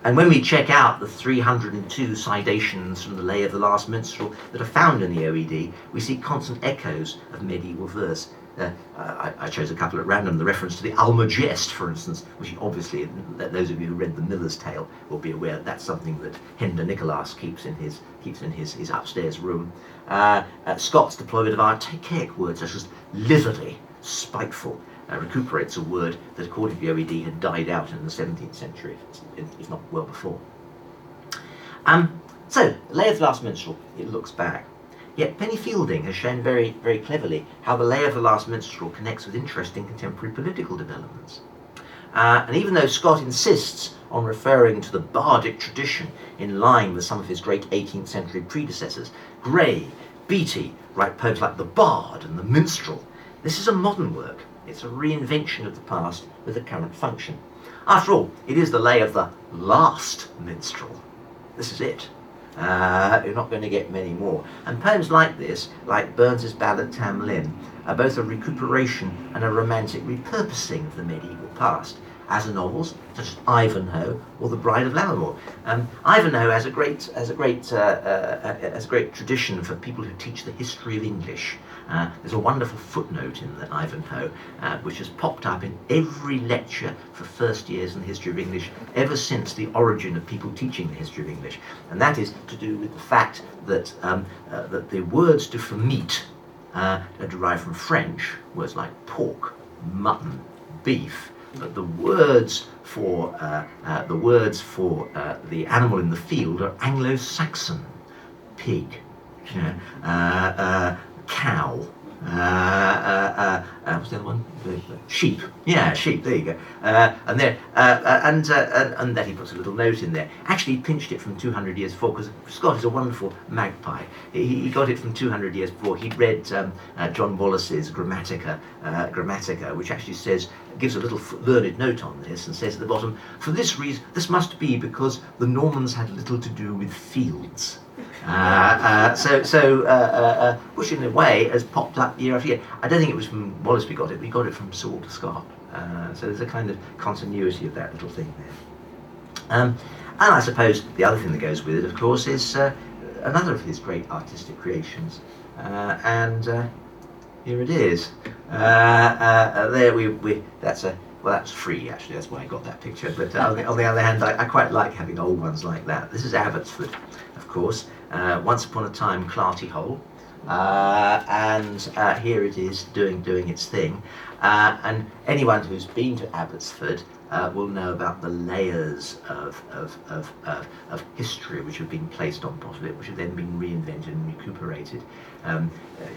And when we check out the 302 citations from the Lay of the Last Minstrel that are found in the OED, we see constant echoes of medieval verse. I chose a couple at random. The reference to the Almagest, for instance, which obviously, those of you who read The Miller's Tale will be aware that's something that Hender Nicholas keeps in his upstairs room. Scott's deployment of archaic words such as lithery, spiteful, recuperates a word that, according to the OED, had died out in the 17th century, if not well before. So, Lay of the Last Minstrel, it looks back. Yet Penny Fielding has shown very, very cleverly how the Lay of the Last Minstrel connects with interesting contemporary political developments. And even though Scott insists on referring to the bardic tradition in line with some of his great 18th century predecessors, Gray, Beattie write poems like The Bard and The Minstrel. This is a modern work. It's a reinvention of the past with a current function. After all, it is the Lay of the Last Minstrel. This is it. You're not going to get many more. And poems like this, like Burns's ballad Tam Lin, are both a recuperation and a romantic repurposing of the medieval past, as are novels such as Ivanhoe or The Bride of Lammermoor. Ivanhoe has a great tradition for people who teach the history of English. There's a wonderful footnote in the Ivanhoe, which has popped up in every lecture for first years in the history of English ever since the origin of people teaching the history of English, and that is to do with the fact that that the words for meat are derived from French, words like pork, mutton, beef, but the words for the animal in the field are Anglo-Saxon: pig, you know, cow. What's the other one? Sheep. Yeah, sheep. There you go. And that he puts a little note in there. Actually, he pinched it from 200 years before, because Scott is a wonderful magpie. He got it from 200 years before. He'd read John Wallace's Grammatica, which actually gives a little learned note on this, and says at the bottom, "For this reason, this must be because the Normans had little to do with fields." Which in a way has popped up year after year. I don't think it was from Wallace we got it from Sir Walter Scott. So there's a kind of continuity of that little thing there. And I suppose the other thing that goes with it, of course, is another of his great artistic creations. Here it is. That's free, actually, that's why I got that picture. But on the other hand, I quite like having old ones like that. This is Abbotsford, of course. Once upon a time, Clarty Hole. Here it is doing its thing. And anyone who's been to Abbotsford will know about the layers of history which have been placed on top of it, which have then been reinvented and recuperated. I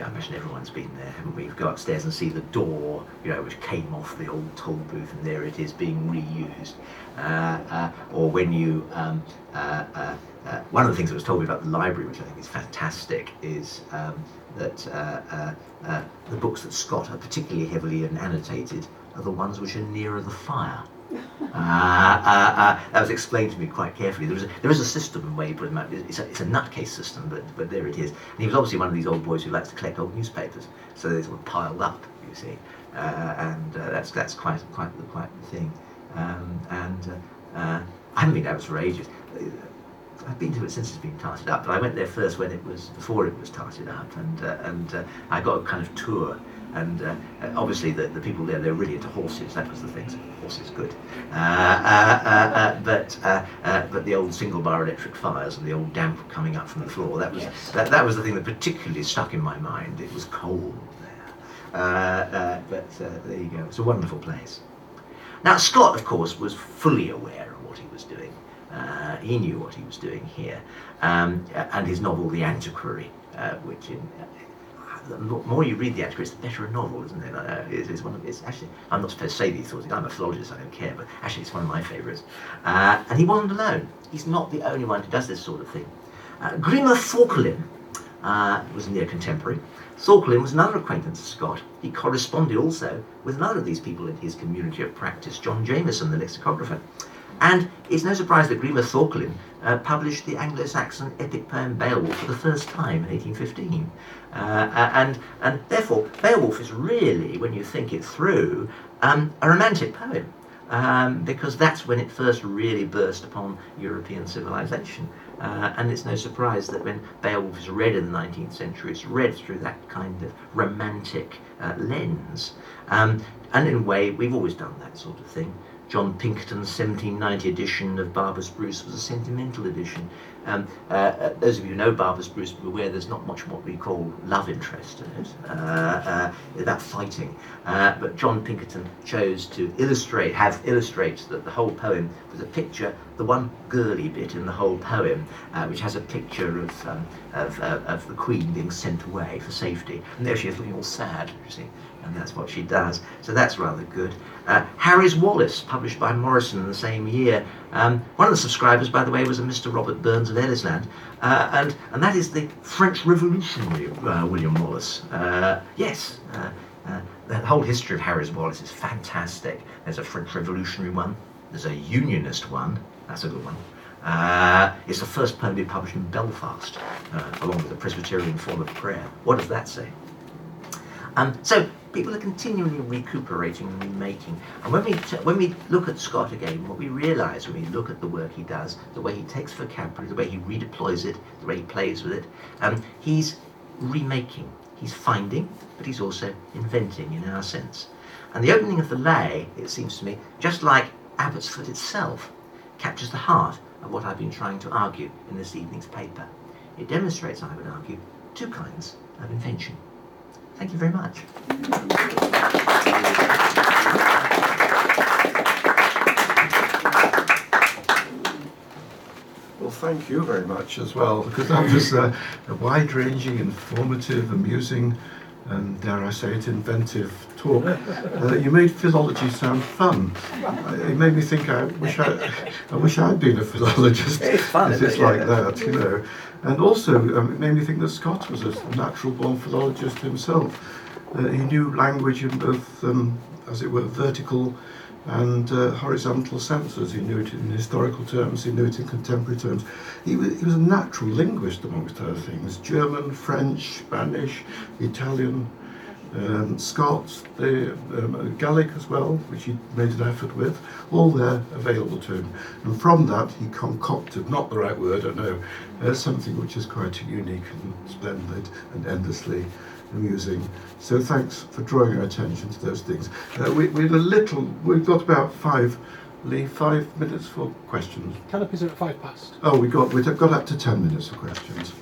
imagine everyone's been there, haven't we? You go upstairs and see the door, which came off the old toll booth, and there it is being reused. Or when you, one of the things that was told me about the library, which I think is fantastic, is that the books that Scott are particularly heavily annotated are the ones which are nearer the fire. That was explained to me quite carefully. There is a system where you put them out. It's a nutcase system, but there it is. And he was obviously one of these old boys who likes to collect old newspapers, so they're sort of piled up, you see. That's quite the thing. I haven't been to Abbotsford for ages. I've been to it since it's been tarted up, but I went there first before it was tarted up, and I got a kind of tour. And obviously the people there, they're really into horses. That was the thing. So horses, good. But the old single bar electric fires and the old damp coming up from the floor, that was the thing that particularly stuck in my mind. It was cold there. But there you go. It's a wonderful place. Now Scott, of course, was fully aware of what he was doing. He knew what he was doing here. And his novel, The Antiquary, which the more you read The Antiquary, the better a novel, isn't it? It's actually, I'm not supposed to say these things, I'm a philologist, I don't care, but actually it's one of my favourites. And he wasn't alone. He's not the only one who does this sort of thing. Grímur Thorkelin was a near contemporary. Thorkelin was another acquaintance of Scott. He corresponded also with another of these people in his community of practice, John Jameson, the lexicographer. And it's no surprise that Grímur Thorkelin published the Anglo-Saxon epic poem Beowulf for the first time in 1815. And therefore, Beowulf is really, when you think it through, a romantic poem, because that's when it first really burst upon European civilization. And it's no surprise that when Beowulf is read in the 19th century, it's read through that kind of romantic lens. And in a way, we've always done that sort of thing. John Pinkerton's 1790 edition of Barbara Bruce was a sentimental edition. Those of you who know Barbara Bruce will be aware there's not much what we call love interest in it, about fighting. But John Pinkerton chose to illustrate that the whole poem with a picture, the one girly bit in the whole poem, which has a picture of the Queen being sent away for safety. And there she is looking all sad, you see. And that's what she does. So that's rather good. Harry's Wallace, published by Morrison in the same year. One of the subscribers, by the way, was a Mr. Robert Burns of Ellisland. And that is the French Revolutionary William Wallace. Yes, the whole history of Harry's Wallace is fantastic. There's a French Revolutionary one. There's a Unionist one. That's a good one. It's the first poem to be published in Belfast, along with the Presbyterian form of prayer. What does that say? So people are continually recuperating and remaking. And when we look at Scott again, what we realise when we look at the work he does, the way he takes vocabulary, the way he redeploys it, the way he plays with it, he's remaking. He's finding, but he's also inventing in our sense. And the opening of the lay, it seems to me, just like Abbotsford itself, captures the heart of what I've been trying to argue in this evening's paper. It demonstrates, I would argue, two kinds of invention. Thank you very much. thank you very much as well, because that was a wide-ranging, informative, amusing, and dare I say it, inventive talk. You made philology sound fun. It made me think I wish I'd been a philologist. It's fun, it's isn't it? like that, you know. And also, it made me think that Scott was a natural-born philologist himself. He knew language in both, as it were, vertical and horizontal senses. He knew it in historical terms, he knew it in contemporary terms. He was a natural linguist, amongst other things. German, French, Spanish, Italian, Scots, Gaelic as well, which he made an effort with, all there available to him. And from that he concocted, not the right word, I know, something which is quite unique and splendid and endlessly amusing. So thanks for drawing our attention to those things. We've got about 5 minutes for questions. Canopies are at 5 past. Oh, we've got up to 10 minutes for questions.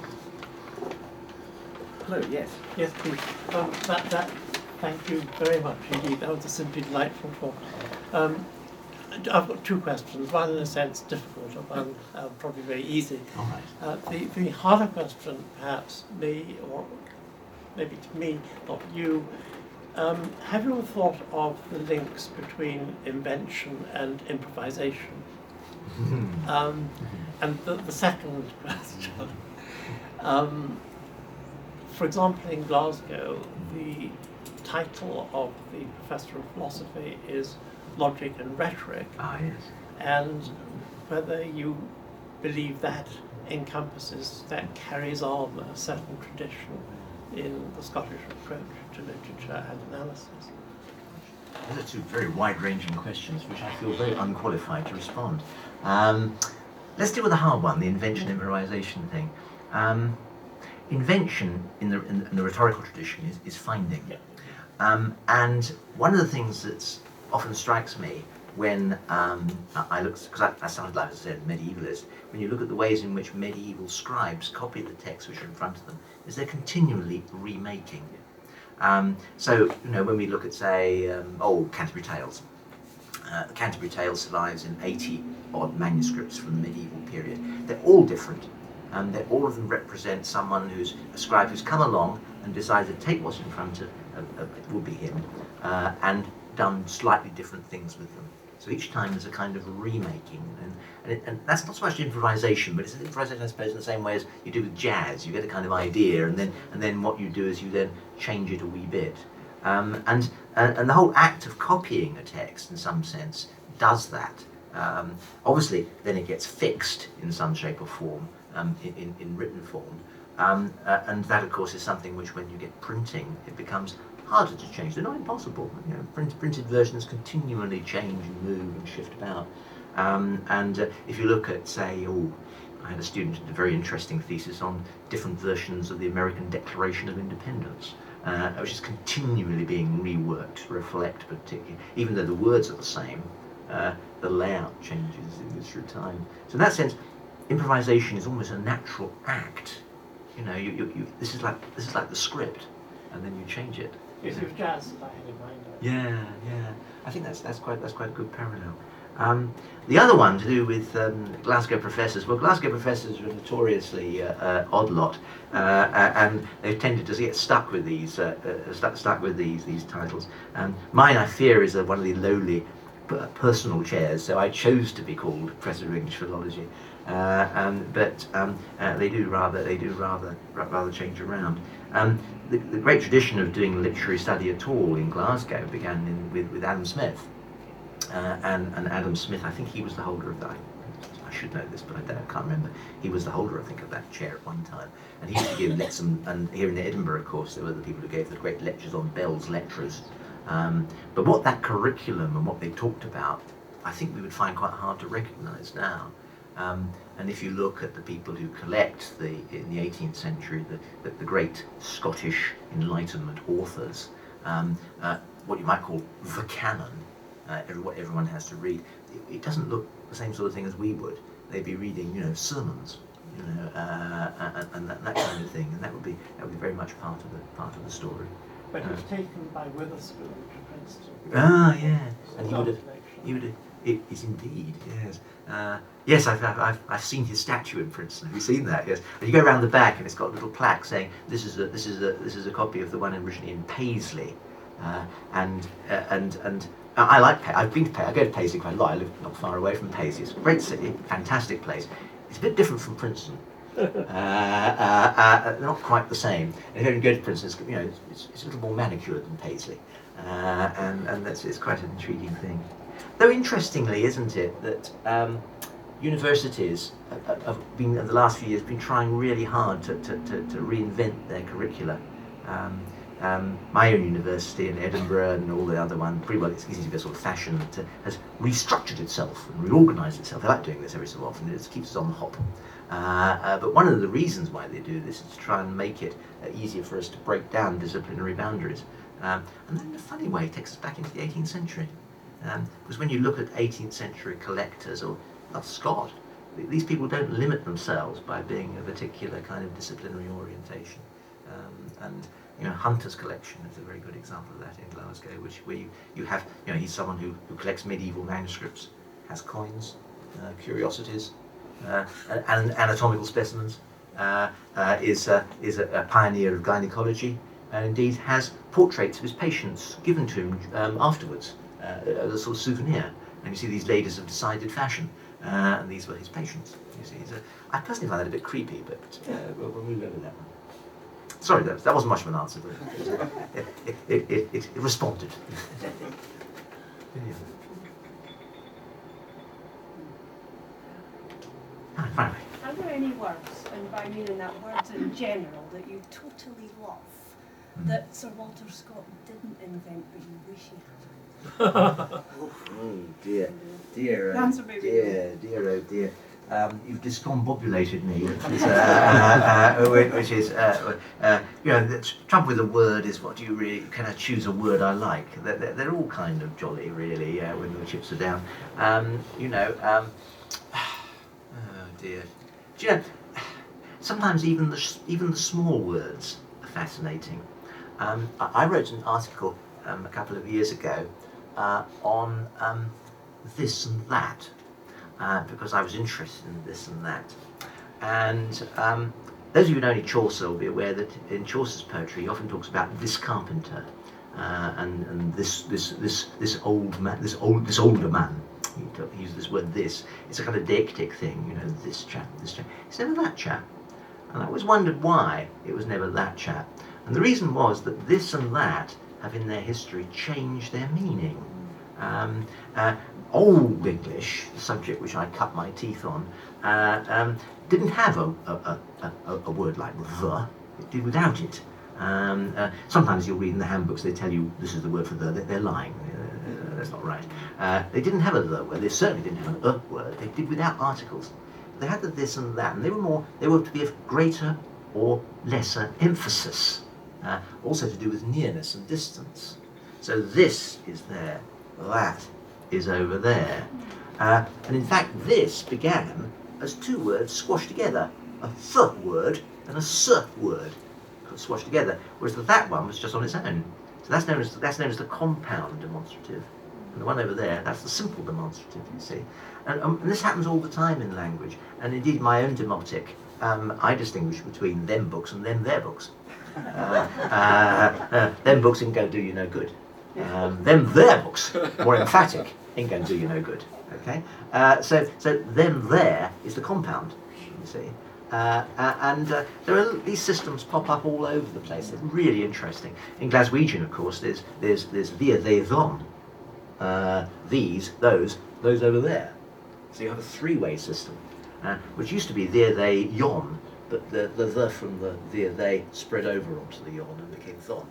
Hello, yes. Yes, please. Thank you very much indeed. That was a simply delightful talk. I've got 2 questions. One, in a sense, difficult, and one probably very easy. All right. The harder question, perhaps, maybe to me, not you. Have you ever thought of the links between invention and improvisation? And the second question. For example, in Glasgow, the title of the Professor of Philosophy is Logic and Rhetoric. Ah, yes. And whether you believe that encompasses, that carries on a certain tradition in the Scottish approach to literature and analysis. Those are 2 very wide-ranging questions, which I feel very unqualified to respond. Let's deal with the hard one, the invention improvisation thing. Invention in the rhetorical tradition is finding. Yeah. And one of the things that often strikes me when I look, because I started life as a medievalist, when you look at the ways in which medieval scribes copy the texts which are in front of them, is they're continually remaking. So, you know, when we look at, say, Canterbury Tales, the Canterbury Tales survives in 80-odd manuscripts from the medieval period. They're all different. All of them represent someone a scribe who's come along and decided to take what's in front of, it would be him, and done slightly different things with them. So each time there's a kind of remaking, and that's not so much improvisation, but it's an improvisation, I suppose, in the same way as you do with jazz. You get a kind of idea, and then what you do is you then change it a wee bit. And the whole act of copying a text, in some sense, does that. Obviously, then it gets fixed in some shape or form, in written form, and that, of course, is something which, when you get printing, it becomes harder to change. They're not impossible. You know, printed versions continually change and move and shift about. If you look at, say, I had a student who did a very interesting thesis on different versions of the American Declaration of Independence, which is continually being reworked to reflect particularly, even though the words are the same, the layout changes through time. So in that sense, improvisation is almost a natural act. You know, this is like the script, and then you change it. Yes, it was jazz that I had in mind. Yeah. I think that's quite a good parallel. The other one to do with Glasgow professors. Well, Glasgow professors are a notoriously odd lot, and they've tended to get stuck with these these titles. Mine, I fear, is one of the lowly personal chairs, so I chose to be called Professor of English Philology. But they do rather change around. The great tradition of doing literary study at all in Glasgow began with Adam Smith. And Adam Smith, I think he was the holder of that. I should know this, but I can't remember. He was the holder, I think, of that chair at one time. And he used to give lectures, and here in Edinburgh, of course, there were the people who gave the great lectures on Bell's lecturers. But what that curriculum and what they talked about, I think we would find quite hard to recognise now. And if you look at the people who collect in the 18th century, the great Scottish Enlightenment authors, what you might call the canon, what everyone has to read, it doesn't look the same sort of thing as we would. They'd be reading, sermons, and that kind of thing, and that would be very much part of the story. But it was taken by Witherspoon to Princeton. Ah, yeah, and he would It is indeed, yes. Yes, I've seen his statue in Princeton. Have you seen that? Yes. And you go around the back, and it's got a little plaque saying this is a copy of the one originally in Paisley, and I like Paisley. I've been to Paisley. I go to Paisley quite a lot. I live not far away from Paisley. It's a great city, fantastic place. It's a bit different from Princeton. Not quite the same. And if you go to Princeton, it's a little more manicured than Paisley, and it's quite an intriguing thing. Though interestingly, isn't it, that universities have been, in the last few years, been trying really hard to reinvent their curricula. My own university in Edinburgh and all the other ones, pretty well it's easy to be a sort of fashion, has restructured itself and reorganised itself. They like doing this every so often. It keeps us on the hop. But one of the reasons why they do this is to try and make it easier for us to break down disciplinary boundaries. And then in a funny way, it takes us back into the 18th century. Because when you look at 18th century collectors, or Scott, these people don't limit themselves by being a particular kind of disciplinary orientation. And Hunter's collection is a very good example of that in Glasgow, where you have, he's someone who collects medieval manuscripts, has coins, curiosities, and anatomical specimens, is a pioneer of gynecology, and indeed has portraits of his patients given to him afterwards as a sort of souvenir. And you see these ladies of decided fashion, and these were his patients. You see, I personally find that a bit creepy, but we'll move over that one. Sorry, that wasn't much of an answer, but it responded. Finally. Are there any words, and by meaning that words in general, that you totally love, that Sir Walter Scott didn't invent but you wish he had? Oh dear, dear, The answer may be dear, oh dear. You've discombobulated me, which is, the trouble with a word is, what do you really, can I choose a word I like? They're all kind of jolly, really, when the chips are down. Oh dear. Do you know, sometimes even the small words are fascinating. I wrote an article a couple of years ago on this and that. Because I was interested in this and that. And those of you who know any Chaucer will be aware that in Chaucer's poetry he often talks about this carpenter and this old man, this older man. He uses this word this. It's a kind of deictic thing, this chap, this chap. It's never that chap. And I always wondered why it was never that chap. And the reason was that this and that have in their history changed their meaning. Old English, the subject which I cut my teeth on, didn't have a word like the. It did without it. Sometimes you'll read in the handbooks, they tell you this is the word for the. They're lying. That's not right. They didn't have a the word. They certainly didn't have an word. They did without articles. They had the this and that, and they were to be of greater or lesser emphasis. Also to do with nearness and distance. So this is there, that is over there. And in fact, this began as two words squashed together, a th word and a s word squashed together, whereas that one was just on its own. So that's known as the compound demonstrative, and the one over there, that's the simple demonstrative. You see, and this happens all the time in language, and indeed my own demotic. I distinguish between them books and them their books. Them books ain't going to do you no good. Them their books, more emphatic, ain't going to do you no good. Okay, so them there is the compound. You see, and there are these systems pop up all over the place. They're really interesting. In Glaswegian, of course, there's wir, they, them, these, those over there. So you have a three-way system, which used to be there, they, yon, but the from the there, they spread over onto the yon and became thon.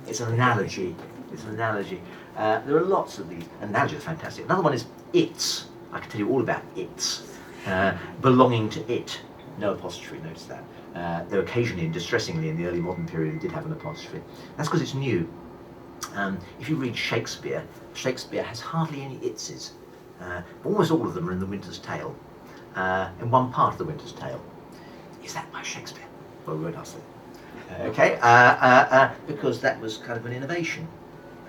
It's an analogy. It's an analogy. There are lots of these. Analogy is fantastic. Another one is its. I can tell you all about its. Belonging to it. No apostrophe, notice that. Though occasionally and distressingly in the early modern period it did have an apostrophe. That's because it's new. If you read Shakespeare, Shakespeare has hardly any itses. Almost all of them are in The Winter's Tale. In one part of The Winter's Tale. Is that by Shakespeare? Well, we won't ask that. Okay, because that was kind of an innovation,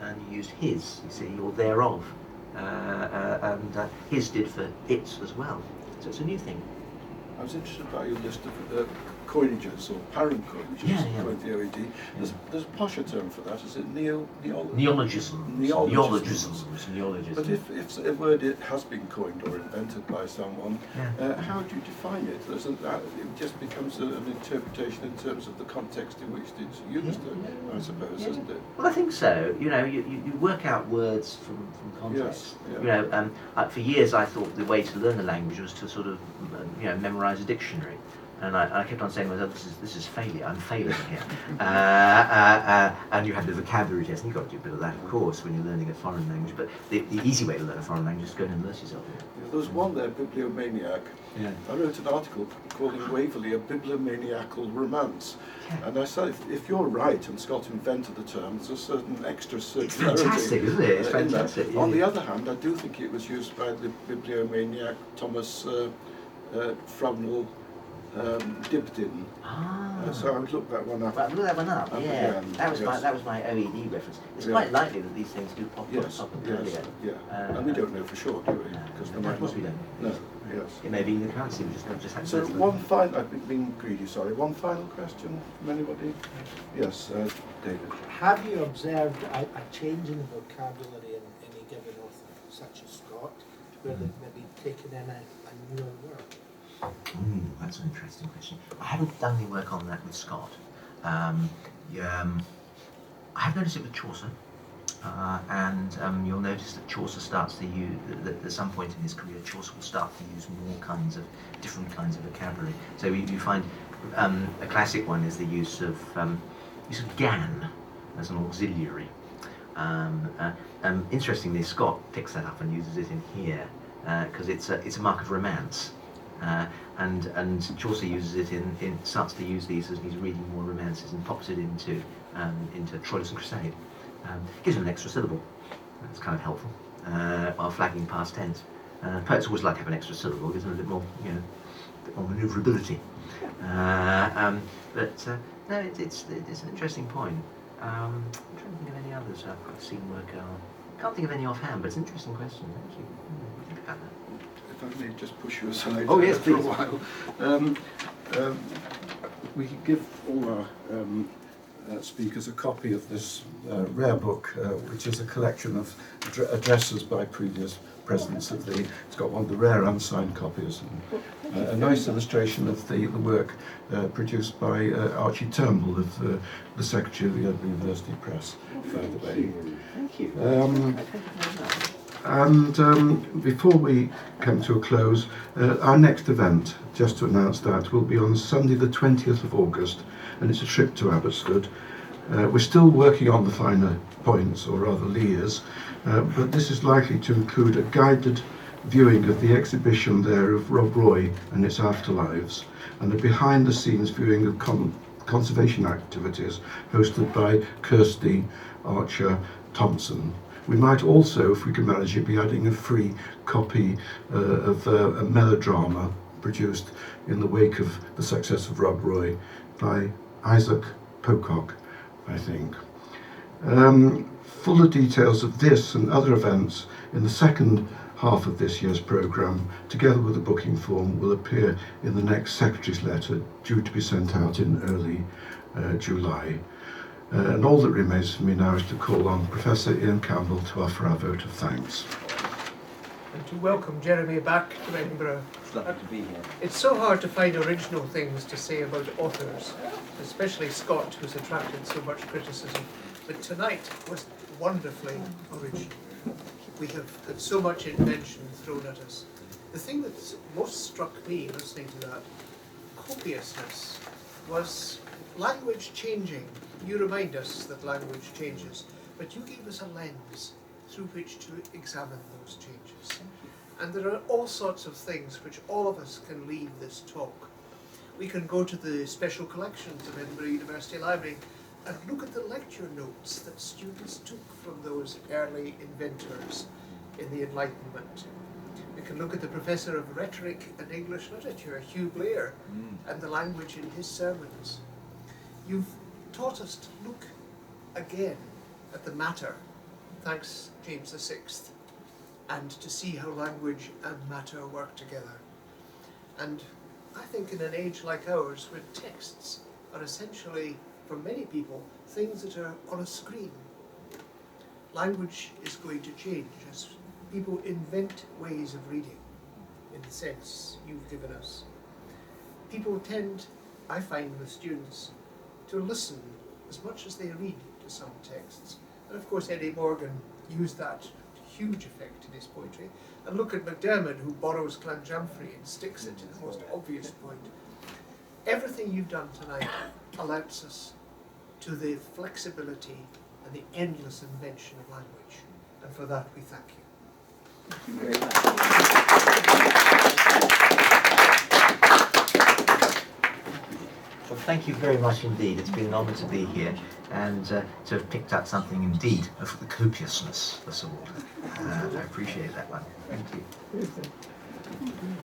and you used his, you see, or thereof, and his did for its as well. So it's a new thing. I was interested by your list of coinages or parent coinages, Yeah. according to the OED. There's a posher term for that. Is it neologisms? Neologisms. But if a word has been coined or invented by someone, how do you define it? It just becomes an interpretation in terms of the context in which it's used, I suppose, isn't it? Well, I think so. You know, you work out words from context. Yes, You know, for years I thought the way to learn a language was to sort of, memorize a dictionary. And I kept on saying to myself, this is failure, I'm failing here. And you have the vocabulary test, and you've got to do a bit of that, of course, when you're learning a foreign language. But the easy way to learn a foreign language is go and immerse yourself in it. Yeah, there was one there, bibliomaniac. Yeah. I wrote an article calling Waverley a bibliomaniacal romance. Yeah. And I said, if you're right and Scott invented the term, there's a certain extra circularity. It's fantastic, isn't it? It's in that. fantastic. Yeah. On the other hand, I do think it was used by the bibliomaniac Thomas Frognall Dibdin. So I would look that one up. Right, look that one up. Yeah, again, that was my OED reference. It's Yeah. quite likely that these things do pop up earlier. Yeah. And we don't know for sure, do we? Because there might of course not we don't. No. Yes. It may be in the currency. We just have So to. one final. I've been greedy. Sorry. One final question from anybody? Yes, David. Have you observed a change in the vocabulary in any given author, such as Scott, where they've maybe taken in a newer word? That's an interesting question. I haven't done any work on that with Scott. I have noticed it with Chaucer, and you'll notice that Chaucer starts to use, that at some point in his career, Chaucer will start to use different kinds of vocabulary. So you find a classic one is the use of gan as an auxiliary. Interestingly, Scott picks that up and uses it in here because it's a mark of romance. And Chaucer uses it starts to use these as he's reading more romances and pops it into Troilus and Cresside. Gives him an extra syllable. That's kind of helpful while flagging past tense. Poets always like to have an extra syllable, gives them a bit more, bit more manoeuvrability. No, it's an interesting point. I'm trying to think of any others I've seen work on. Can't think of any offhand, but it's an interesting question actually. Think about that. If I may just push you aside Yes, for a please. while. We could give all our speakers a copy of this rare book, which is a collection of addresses by previous presidents of the. It's got one of the rare unsigned copies, and a nice illustration of the work produced by Archie Turnbull of the Secretary of the Edinburgh University Press. By the way. Thank you. And before we come to a close, our next event, just to announce that, will be on Sunday the 20th of August, and it's a trip to Abbotsford. We're still working on the finer points, or rather layers, but this is likely to include a guided viewing of the exhibition there of Rob Roy and its Afterlives, and a behind-the-scenes viewing of conservation activities hosted by Kirsty Archer Thompson. We might also, if we can manage it, be adding a free copy of a melodrama produced in the wake of the success of Rob Roy by Isaac Pocock, I think. Fuller details of this and other events in the second half of this year's programme, together with the booking form, will appear in the next Secretary's letter, due to be sent out in early July. And all that remains for me now is to call on Professor Ian Campbell to offer our vote of thanks. And to welcome Jeremy back to Edinburgh. It's lovely to be here. It's so hard to find original things to say about authors, especially Scott, who's attracted so much criticism. But tonight was wonderfully original. We have had so much invention thrown at us. The thing that most struck me listening to that copiousness was language changing. You remind us that language changes, but you gave us a lens through which to examine those changes. And there are all sorts of things which all of us can leave this talk. We can go to the special collections of Edinburgh University Library and look at the lecture notes that students took from those early inventors in the Enlightenment. We can look at the Professor of Rhetoric and English Literature, Hugh Blair, and the language in his sermons. You've taught us to look again at the matter, thanks James VI. and to see how language and matter work together. And I think in an age like ours, where texts are essentially, for many people, things that are on a screen, language is going to change as people invent ways of reading, in the sense you've given us. People tend, I find with students, to listen as much as they read to some texts. And of course Eddie Morgan used that to huge effect in his poetry. And look at MacDermid, who borrows Clanjamfrey and sticks it to the most obvious point. Everything you've done tonight alerts us to the flexibility and the endless invention of language. And for that we thank you. Thank you very much. Well, thank you very much indeed. It's been an honour to be here and to have picked up something indeed of the copiousness of Sir Walter. I appreciate that one. Thank you.